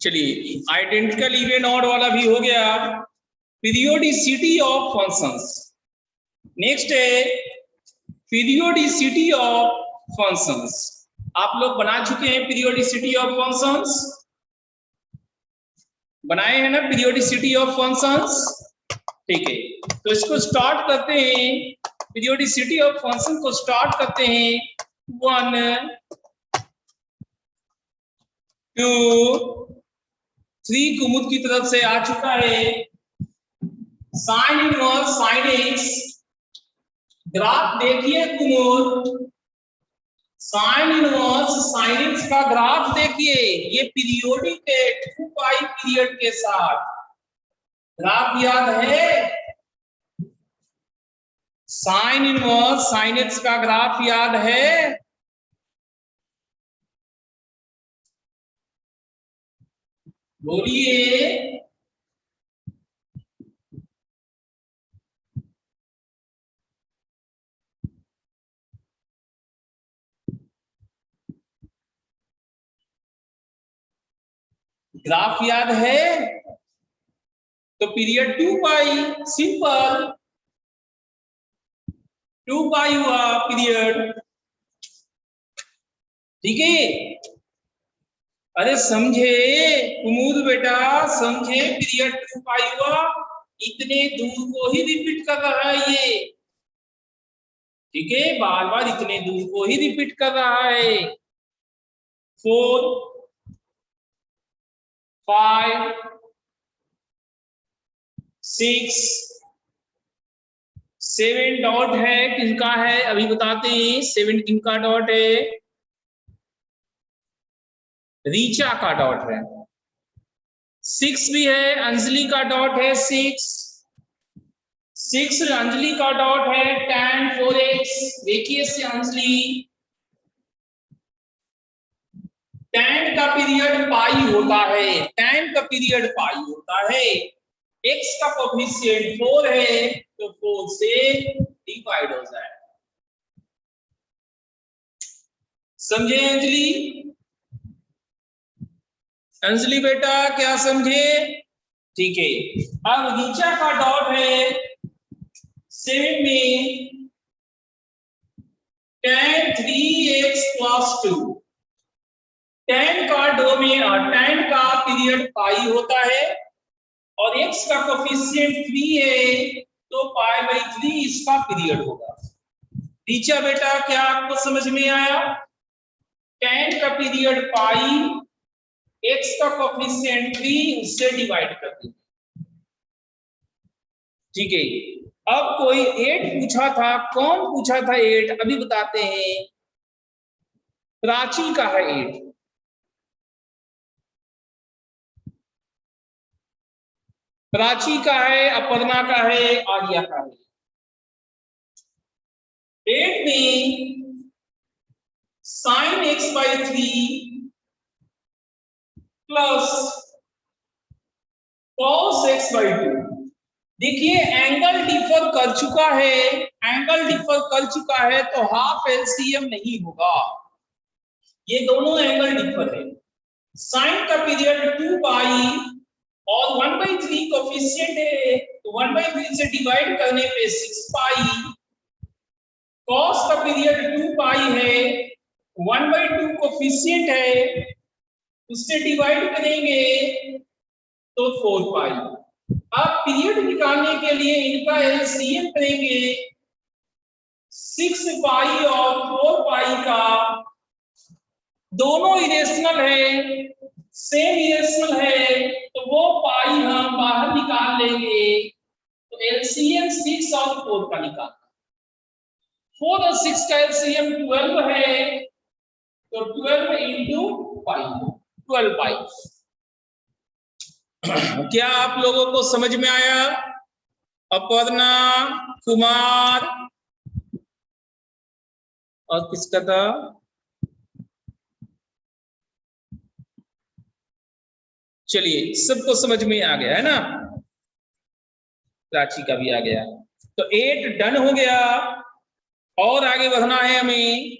चलिए आइडेंटिकल इवन ऑड वाला भी हो गया। पीरियोडिसिटी ऑफ फंक्शंस, नेक्स्ट है पीरियोडिसिटी ऑफ फंक्शंस। आप लोग बना चुके हैं पीरियोडिसिटी ऑफ फंक्शंस, बनाए हैं ना पीरियोडिसिटी ऑफ फंक्शंस? ठीक है, तो इसको स्टार्ट करते हैं। पीरियोडिसिटी ऑफ फंक्शन को स्टार्ट करते हैं 1 टू 3 कुमुद की तरफ से आ चुका है। Sine inverse sine x, graph देखिए कुमुद, साइन इनवर्स साइन एक्स का ग्राफ देखिए, ये पीरियोडिक है 2 पाई पीरियड के साथ। ग्राफ याद है? साइन इनवर्स साइन एक्स का ग्राफ याद है? बोलिए। ग्राफ याद है? तो पीरियड 2 पाई, सिंपल 2 पाई हुआ पीरियड, ठीक है। अरे समझे कुमुद बेटा, समझे, पीरियड 2 पाई हुआ, इतने दूर को ही रिपीट कर रहा है ये, ठीक है, बार बार इतने दूर को ही रिपीट कर रहा है। 4 5 6 7 डॉट है, किनका है अभी बताते हैं। 7 किनका डॉट है? रीचा का डॉट है। 6 भी है, अंजलि का डॉट है। 6 अंजलि का डॉट है। tan 4x, देखिए से अंजलि, tan का पीरियड पाई होता है, tan का पीरियड पाई होता है, x का कोफिशिएंट 4 है, तो 4 से डिवाइड हो जाए। समझे अंजलि? अंजलि बेटा क्या समझे? ठीक है। अब नीचा का डॉट है 7 में tan 3x + 2, tan का tan का पीरियड पाई होता है और x का कोफिशिएंट 3 है, तो π/3 इसका पीरियड होगा। टीचर बेटा क्या आपको समझ में आया? tan का पीरियड पाई, x का कोफिशिएंट 3, उससे डिवाइड कर दीजिए, ठीक है। अब कोई 8 पूछा था, कौन पूछा था 8? अभी बताते हैं। प्राची का है 8, प्राची का है, अपर्णा का है, आर्या का है। 8 में sin x/3 plus cos x/2, देखिए एंगल डिफर कर चुका है, एंगल डिफर कर चुका है तो हाफ एलसीएम नहीं होगा, ये दोनों एंगल डिफर है। साइन का पीरियड 2 पाई और 1/3 कोफिशिएंट है, तो 1/3 से डिवाइड करने पे 6 पाई। कॉस का पीरियड 2 पाई है, 1/2 कोफिशिएंट है, उससे डिवाइड करेंगे तो 4 पाई। अब पीरियड निकालने के लिए इनका एलसीएम करेंगे, 6 पाई और 4 पाई का दोनों इरेशनल है, सेम इरेशनल है, तो वो पाई हम बाहर निकाल लेंगे, तो एलसीएम 6 और 4 का निकाल, 4 और 6 का एलसीएम 12 है, तो 12 इंटू पाई, 12 पाई। क्या आप लोगों को समझ में आया? अपर्णा, कुमार और किसका था? चलिए सबको समझ में आ गया है ना? प्राची का भी आ गया, तो 8 डन हो गया। और आगे बढ़ना है हमें।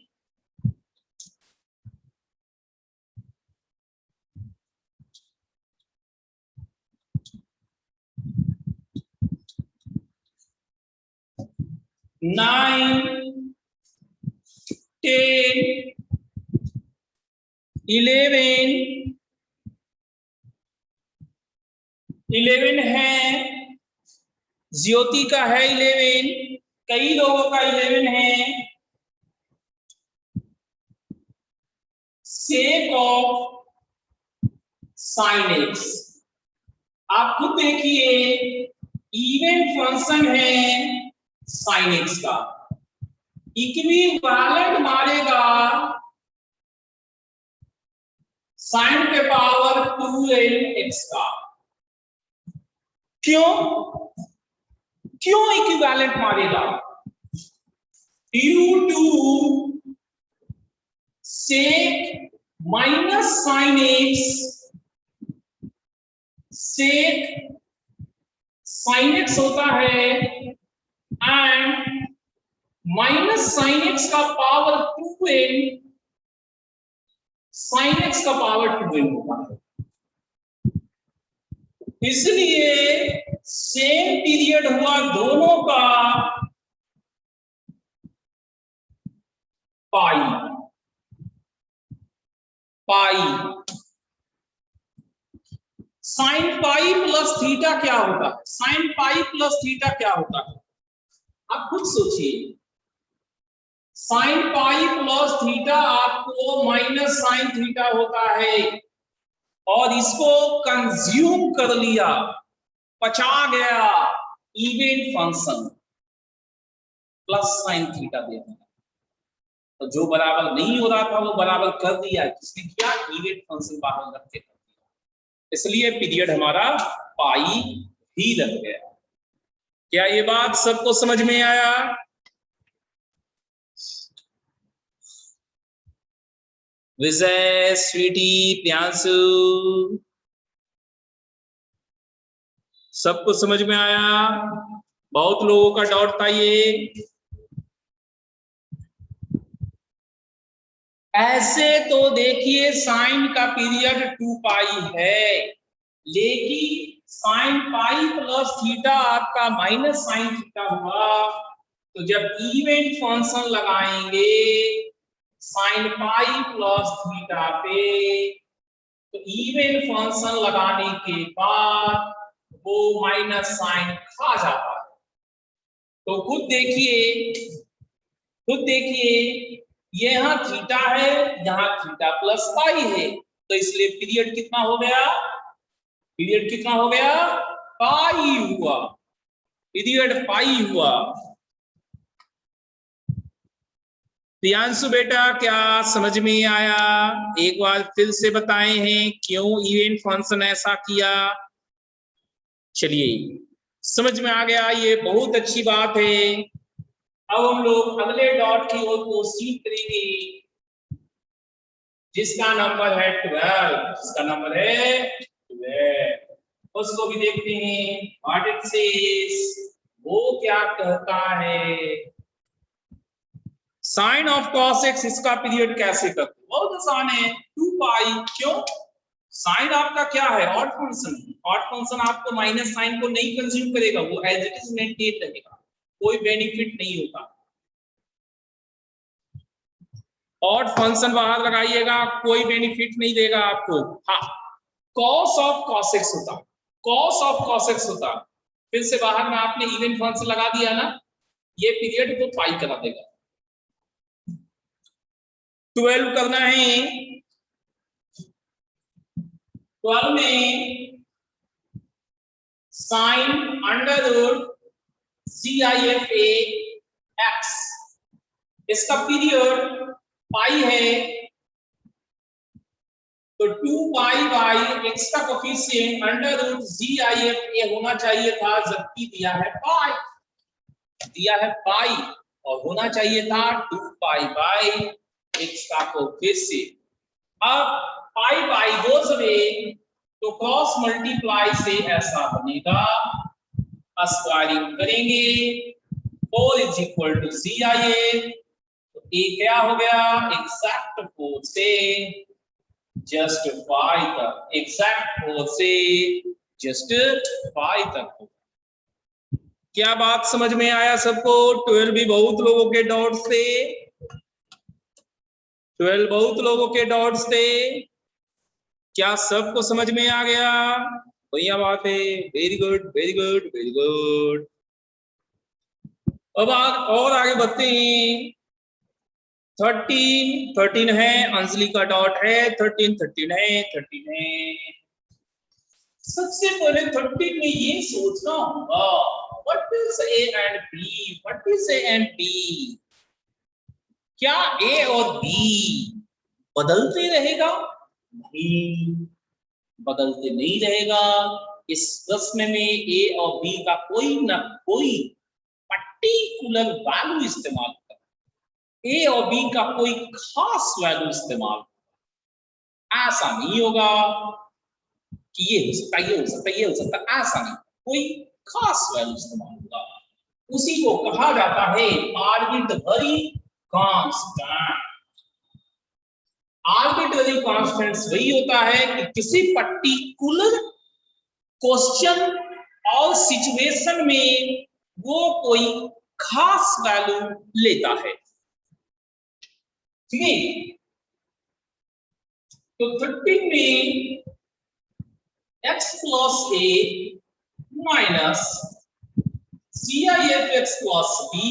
नाइन, 10, 11 है, ज्योति का है 11, कई लोगों का 11 है। Sec of sin x। आप खुद देखिए इवन फंक्शन है sin x का, इक्विवेलेंट मारेगा sin के पावर 2nx का। क्यों इक्विवेलेंट मारेगा? Due to sec minus sin x, sec sin x होता है एंड माइनस sin x का पावर 2n, sin x का पावर 2n होता है। इसलिए सेम पीरियड हुआ दोनों का pi. Sine pi plus theta क्या होता है? साइन पाई प्लस थीटा क्या होता है? आप खुद सोचिए। साइन पाई प्लस थीटा आपको माइनस साइन थीटा होता है, और इसको कंज्यूम कर लिया, पचा गया even function plus sine theta दे दिया। तो जो बराबर नहीं हो रहा था वो बराबर कर दिया, किसने किया? इवन फंक्शन बाहर रख के कर दिया, इसलिए पीरियड हमारा पाई ही लग गया। क्या ये बात सबको समझ में आया? विजय, स्वीटी, प्यांसु, सबको समझ में आया? बहुत लोगों का डाउट था ये। ऐसे तो देखिए साइन का पीरियड 2 पाई है, लेकिन साइन पाई प्लस थीटा आपका माइनस साइन थीटा हुआ, तो जब इवन फंक्शन लगाएंगे साइन पाई प्लस थीटा पे, तो इवन फंक्शन लगाने के बाद वो माइनस साइन खा जाता है। तो खुद देखिए ये यहाँ थीटा है, यहाँ थीटा प्लस पाई है, तो इसलिए पीरियड कितना हो गया? पीरियड कितना हो गया? पाई हुआ, पीरियड पाई हुआ। प्रियांशु बेटा क्या समझ में आया? एक बार फिर से बताए हैं क्यों इवेंट फंक्शन ऐसा किया। चलिए समझ में आ गया, ये बहुत अच्छी बात है। अब हम लोग अगले डॉट की ओर प्रोसीड करेंगे, जिसका नंबर है 12। जिसका नंबर है 12, उसको भी देखते हैं व्हाट इट सेज, वो क्या कहता है। साइन ऑफ cos x इसका पीरियड कैसे करते? बहुत आसान है, 2 पाई। क्यों? साइन आपका क्या है? Odd function. ऑड फंक्शन आपको माइनस साइन को नहीं कंज्यूम करेगा, वो एज इट इज मेंटेन रहेगा, कोई बेनिफिट नहीं होता। ऑड फंक्शन बाहर लगाइएगा, कोई बेनिफिट नहीं देगा आपको। हाँ, cos ऑफ cos x होता, cos ऑफ cos x होता। फिर से बाहर में आपने इवन फंक्शन लगा दिया ना, ये पीरियड को पाई करा देगा। 12 करना है, 12 में sine under root CIFA x, इसका पीरियड पाई है, तो 2 पाई बाई x का कोफिशिएंट अंडर रूट CIFA होना चाहिए था, जबकि दिया है पाई, और होना चाहिए था 2 पाई बाई x का कोफिशिएंट। अब पाई बाई गोज अवे, तो क्रॉस मल्टीप्लाई से ऐसा बनेगा, स्क्वायरिंग करेंगे 4 इज इक्वल टू CIA, तो ए क्या हो गया? एग्जैक्ट 4 से जस्ट 5 तक, एग्जैक्ट 4 से जस्ट 5 तक हो। क्या बात समझ में आया सबको? 12 भी बहुत लोगों के डाउट्स थे, 12 बहुत लोगों के डाउट्स थे। क्या सबको समझ में आ गया? बढ़िया बात है, very good very good very good. अब और आगे बढ़ते हैं। 13 है, अंजलि का डॉट है, 13 है, 13 है। सबसे पहले 13 में ये सोचना होगा what is A and B, what is A and B. क्या ए और बी बदलते रहेगा? नहीं, बदलते नहीं रहेगा। इस प्रश्न में ए और बी का कोई ना कोई पर्टिकुलर वैल्यू इस्तेमाल कर, ए और बी का कोई खास वैल्यू इस्तेमाल, ऐसा नहीं होगा कि ये हो सकता है, ये हो सकता है, ये हो सकता है, ऐसा नहीं, कोई खास वैल्यू इस्तेमाल होगा। उसी को कहा जाता है आर्बिट्ररी कांस्टेंट। आर्बिट्ररी कांस्टेंट्स वही होता है कि किसी पर्टिकुलर क्वेश्चन और सिचुएशन में वो कोई खास वैल्यू लेता है। ठीक है, तो 13 में x plus a minus CIF x plus b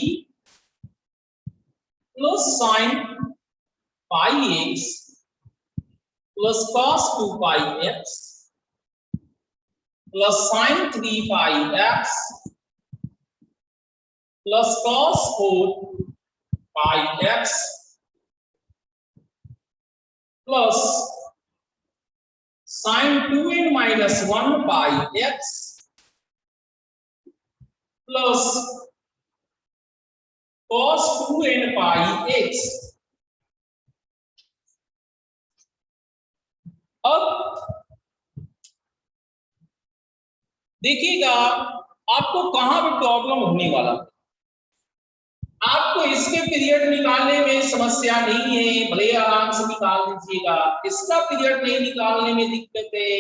plus sin pi x plus cos 2 pi x plus sin 3 pi x plus cos 4 pi x plus sin 2n minus 1 pi x plus cos 2n pi x। अब देखिएगा आपको कहां पे problem होने वाला है। आपको इसके पीरियड निकालने में समस्या नहीं है, भले आराम से निकाल लीजिएगा। इसका पीरियड नहीं निकालने में दिक्कत है,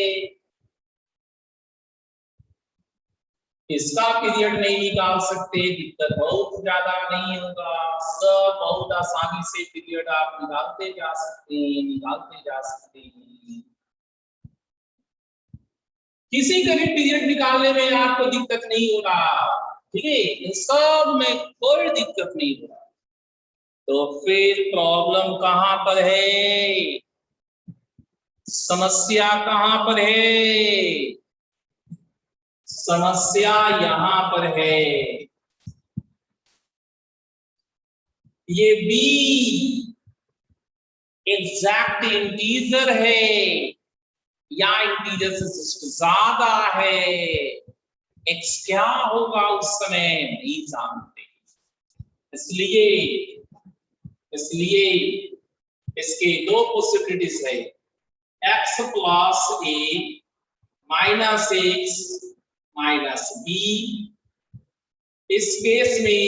इसका पीरियड नहीं निकाल सकते, दिक्कत बहुत ज्यादा नहीं होगा। सब बहुत आसानी से पीरियड आप निकालते जा सकते हैं, निकालते जा सकते हैं। किसी का भी पीरियड निकालने में आपको दिक्कत नहीं होगा। ठीक है, इन सब में कोई दिक्कत नहीं होगा। तो फिर प्रॉब्लम कहां पर है, समस्या कहां पर है? समस्या यहां पर है। ये b एग्जैक्ट इंटीजर है या इंटीजर से ज्यादा है, x क्या होगा उस समय नहीं जानते। इसलिए इसके दो पॉसिबिलिटीज है, x plus a minus x minus b। इस केस में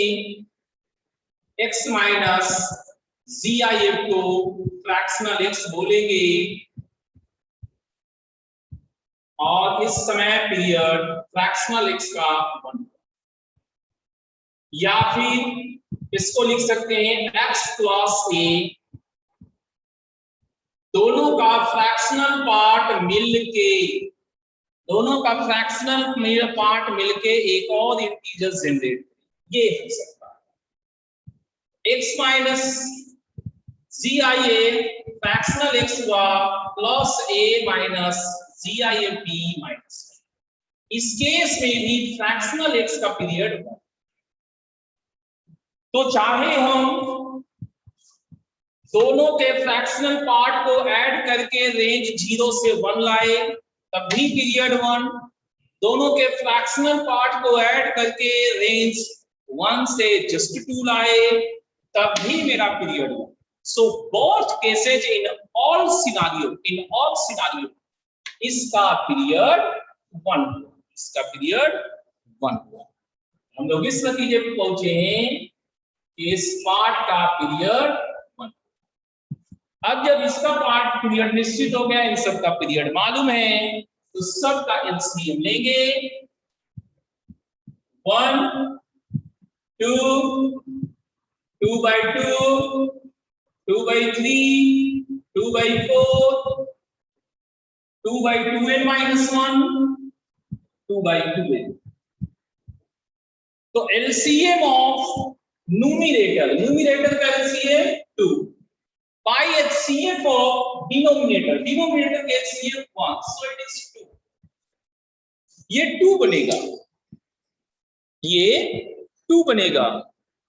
x माइनस ZIF को फ्रैक्शनल x बोलेंगे और इस समय पीरियड फ्रैक्शनल x का 1, या फिर इसको लिख सकते हैं x प्लस a, दोनों का फ्रैक्शनल पार्ट मिलके, दोनों का फ्रैक्शनल पार्ट मिलके एक और इंटीजर जनरेट, ये हो सकता है। x minus ZIF fractional x हुआ plus a minus ZIF b minus. इस केस में भी फ्रैक्शनल x का पीरियड हुआ। तो चाहे हम दोनों के फ्रैक्शनल पार्ट को ऐड करके रेंज 0 से 1 लाए तब भी पीरियड 1, दोनों के फ्रैक्शनल पार्ट को ऐड करके रेंज 1 से जस्ट 2 लाए तब भी मेरा period 1। So both cases in all scenario इसका पीरियड 1, इसका पीरियड 1। हम लोग इस नतीजे पे पहुंचे हैं कि इस पार्ट का पीरियड 1। अब जब इसका पार्ट पीरियड निश्चित हो गया, इन सब का पीरियड मालूम है, तो सब का एलसीएम लेंगे। 1 2 2 by 2 2 by 3 2 by 4 2 by 2n minus 1 2 by 2n। तो एलसीएम ऑफ न्यूमरेटर का LCM 2 by HCF of denominator का HCF 1, so it is 2। ये 2 बनेगा, ये 2 बनेगा।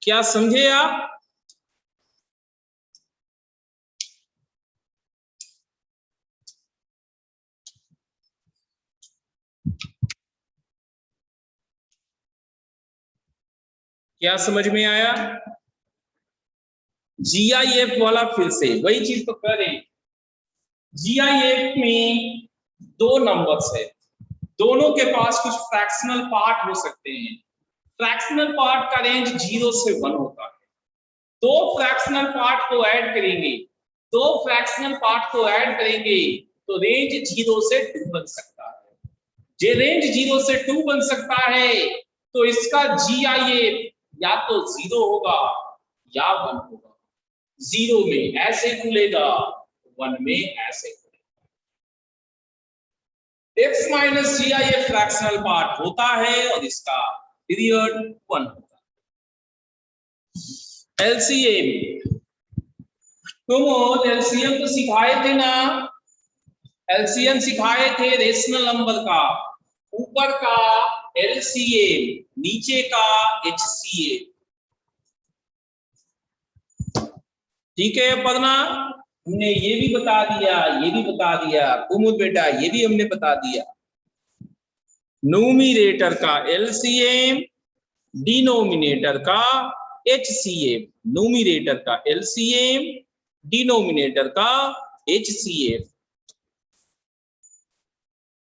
क्या समझे आप? क्या समझ में आया? जीआईएफ वाला फिर से वही चीज तो करें। जीआईएफ में 2 नंबर्स है, दोनों के पास कुछ फ्रैक्शनल पार्ट हो सकते हैं। फ्रैक्शनल पार्ट का रेंज 0 से 1 होता है। दो फ्रैक्शनल पार्ट को ऐड करेंगे, दो फ्रैक्शनल पार्ट को ऐड करेंगे तो रेंज 0 से 2 बन सकता है। जे रेंज 0 से 2 बन सकता है तो इसका जीआईएफ या तो 0 होगा या 1 होगा। 0 में ऐसे खुलेगा, 1 में ऐसे खुलेगा। x minus GIF fractional part होता है और इसका पीरियड 1 होता है। एलसीएम, तुम एलसीएम तो सिखाए थे ना, एलसीएम सिखाए थे रेशनल नंबर का, ऊपर का एलसीएम नीचे का एचसीएम। ठीक है पढ़ना, हमने ये भी बता दिया, ये भी बता दिया कुमुद बेटा, ये भी हमने बता दिया। न्यूमरेटर का एलसीएम, डिनोमिनेटर का एचसीएम। न्यूमरेटर का एलसीएम, डिनोमिनेटर का एचसीएम।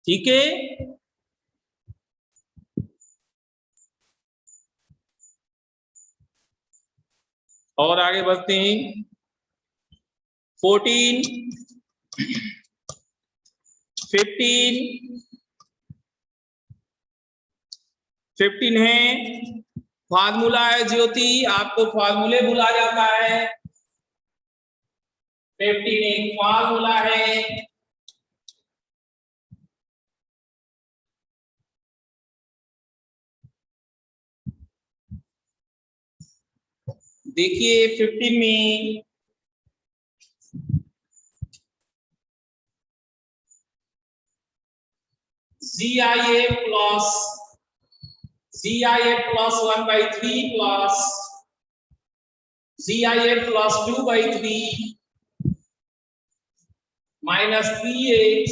ठीक है, और आगे बढ़ते हैं। 14, 15 है, फार्मूला है ज्योति, आपको फार्मूले भुला जाता है। 15 एक फार्मूला है, देखिए 15 में GIA plus 1/3 plus GIA plus 2/3 minus 3x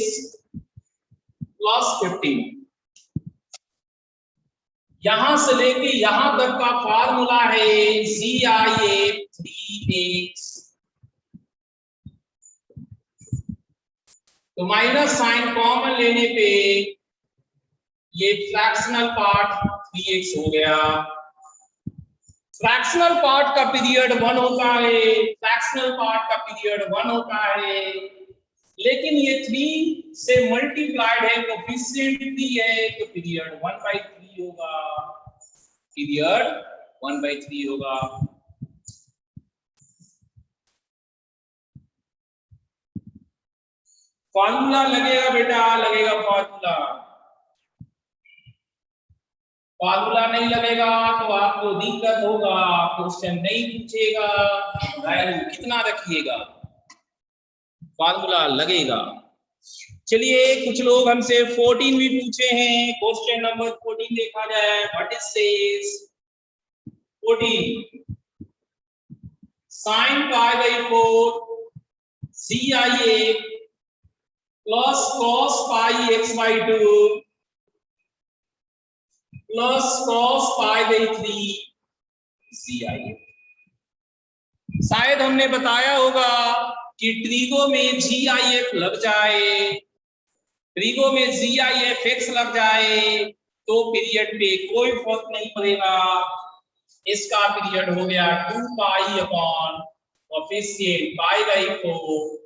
plus 15। यहां से लेके यहां तक का फार्मूला है GIA 3x। तो माइनस साइन कॉमन लेने पे ये फ्रैक्शनल पार्ट 3x हो गया। फ्रैक्शनल पार्ट का पीरियड 1 होता है, फ्रैक्शनल पार्ट का पीरियड 1 होता है, लेकिन ये 3 से मल्टीप्लाइड है, कोफिशिएंट 3 है तो पीरियड 1/3 होगा, पीरियड 1/3 होगा। फॉर्मूला लगेगा बेटा, लगेगा फॉर्मूला। फॉर्मूला नहीं लगेगा तो आपको दिक्कत होगा, क्वेश्चन नहीं पूछेगा, वैल्यू कितना रखिएगा। फॉर्मूला लगेगा। चलिए कुछ लोग हमसे 14 भी पूछे हैं, क्वेश्चन नंबर 14 देखा जाए। What is says 14? sin π/4 CIA plus cos πx/2 plus cos π/3 CIA। शायद हमने बताया होगा कि ट्रिगो में GIF लग जाए, ट्रिगो में GIF लग जाए तो पीरियड पे कोई फर्क नहीं पड़ेगा। इसका पीरियड हो गया 2 पाई अपॉन कोफिशिएंट π/4,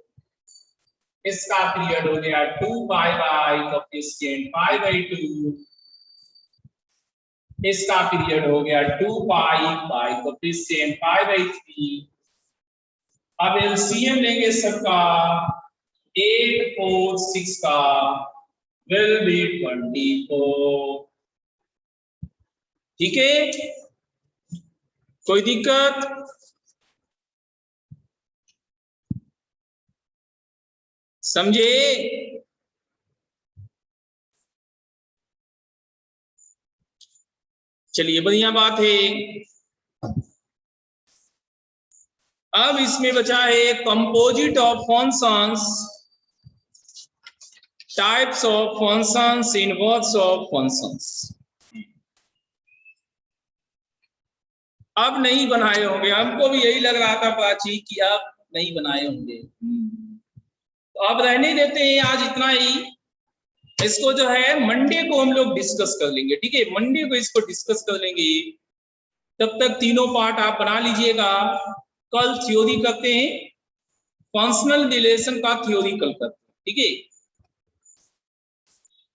इसका पीरियड हो गया 2 पाई बाई कोफिशिएंट π/2, इसका पीरियड हो गया 2 पाई बाई कोफिशिएंट π/3। अब एलसीएम लेंगे सबका, 8 4 6 का विल बी 24। ठीक है, कोई दिक्कत? समझे? चलिए बढ़िया बात है। अब इसमें बचा है composite of functions, types of functions, inverse of functions. अब नहीं बनाए होंगे, हमको भी यही लग रहा था प्राची कि अब नहीं बनाए होंगे, तो अब रहने देते हैं, आज इतना ही। इसको जो है मंडे को हम लोग डिस्कस कर लेंगे, ठीक है, मंडे को इसको डिस्कस कर लेंगे। तब तक तीनों पार्ट आप बना लीजिएगा। कल थ्योरी करते हैं, फंक्शनल रिलेशन का थ्योरी कल करते हैं, ठीक है।